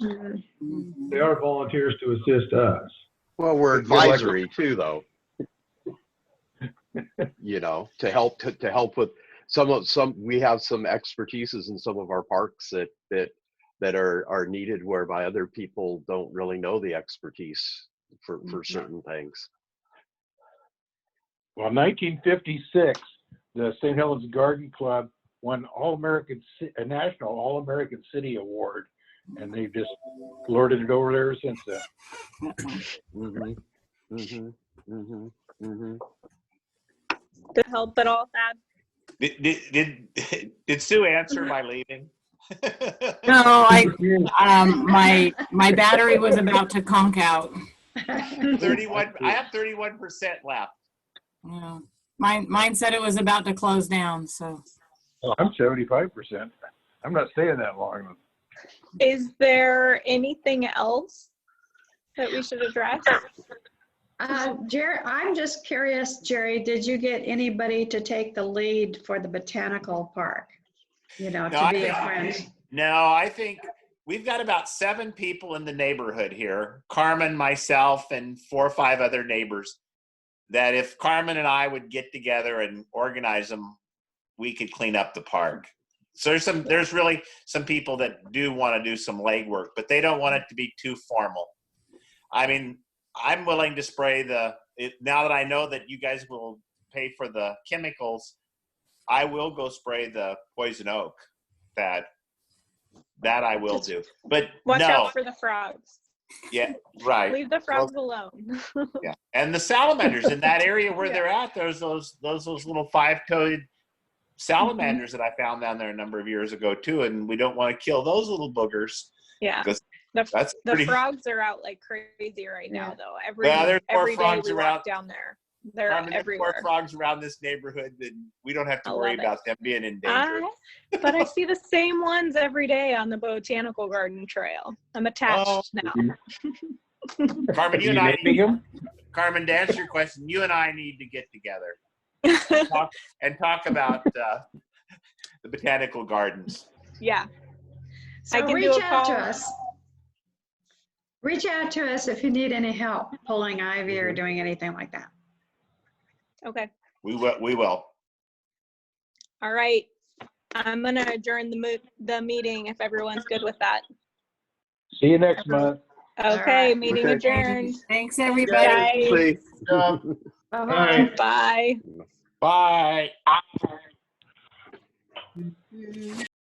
They are volunteers to assist us. Well, we're advisory too, though. You know, to help with we have some expertises in some of our parks that are needed, whereby other people don't really know the expertise for certain things. Well, 1956, the St. Helens Garden Club won a national All-American City Award, and they've just lorded it over there since then. To help at all, Thad? Did Sue answer by leaving? No, my battery was about to conk out. 31. I have 31% left. Yeah. Mine said it was about to close down, so. Oh, I'm 75%. I'm not staying that long. Is there anything else that we should address? Jerry, I'm just curious, Jerry, did you get anybody to take the lead for the botanical park? You know, No, to be a friend? No, I think we've got about 7 people in the neighborhood here. Carmen, myself, and 4 or 5 other neighbors. That if Carmen and I would get together and organize them, we could clean up the park. So there's really some people that do want to do some legwork, but they don't want it to be too formal. I mean, I'm willing to spray now that I know that you guys will pay for the chemicals, I will go spray the poison oak. That I will do. But Watch no. out for the frogs. Yeah, right. Leave the frogs alone. Yeah, and the salamanders in that area where they're at, there's those little 5-toed salamanders that I found down there a number of years ago too, and we don't want to kill those little boogers. Yeah, the frogs are out like crazy right now, though. There's more every day frogs we around walk down there. They're There's everywhere. more frogs around this neighborhood, and we don't have to worry about them being endangered. But I see the same ones every day on the botanical garden trail. I'm attached now. Carmen, Carmen, to answer your question, you and I need to get together and talk about the botanical gardens. Yeah. So reach out to us. Reach out to us if you need any help pulling ivy or doing anything like that. Okay. We will. All right. I'm going to adjourn the meeting if everyone's good with that. See you next month. Okay, meeting adjourned. Thanks, everybody. Bye. Bye. Bye.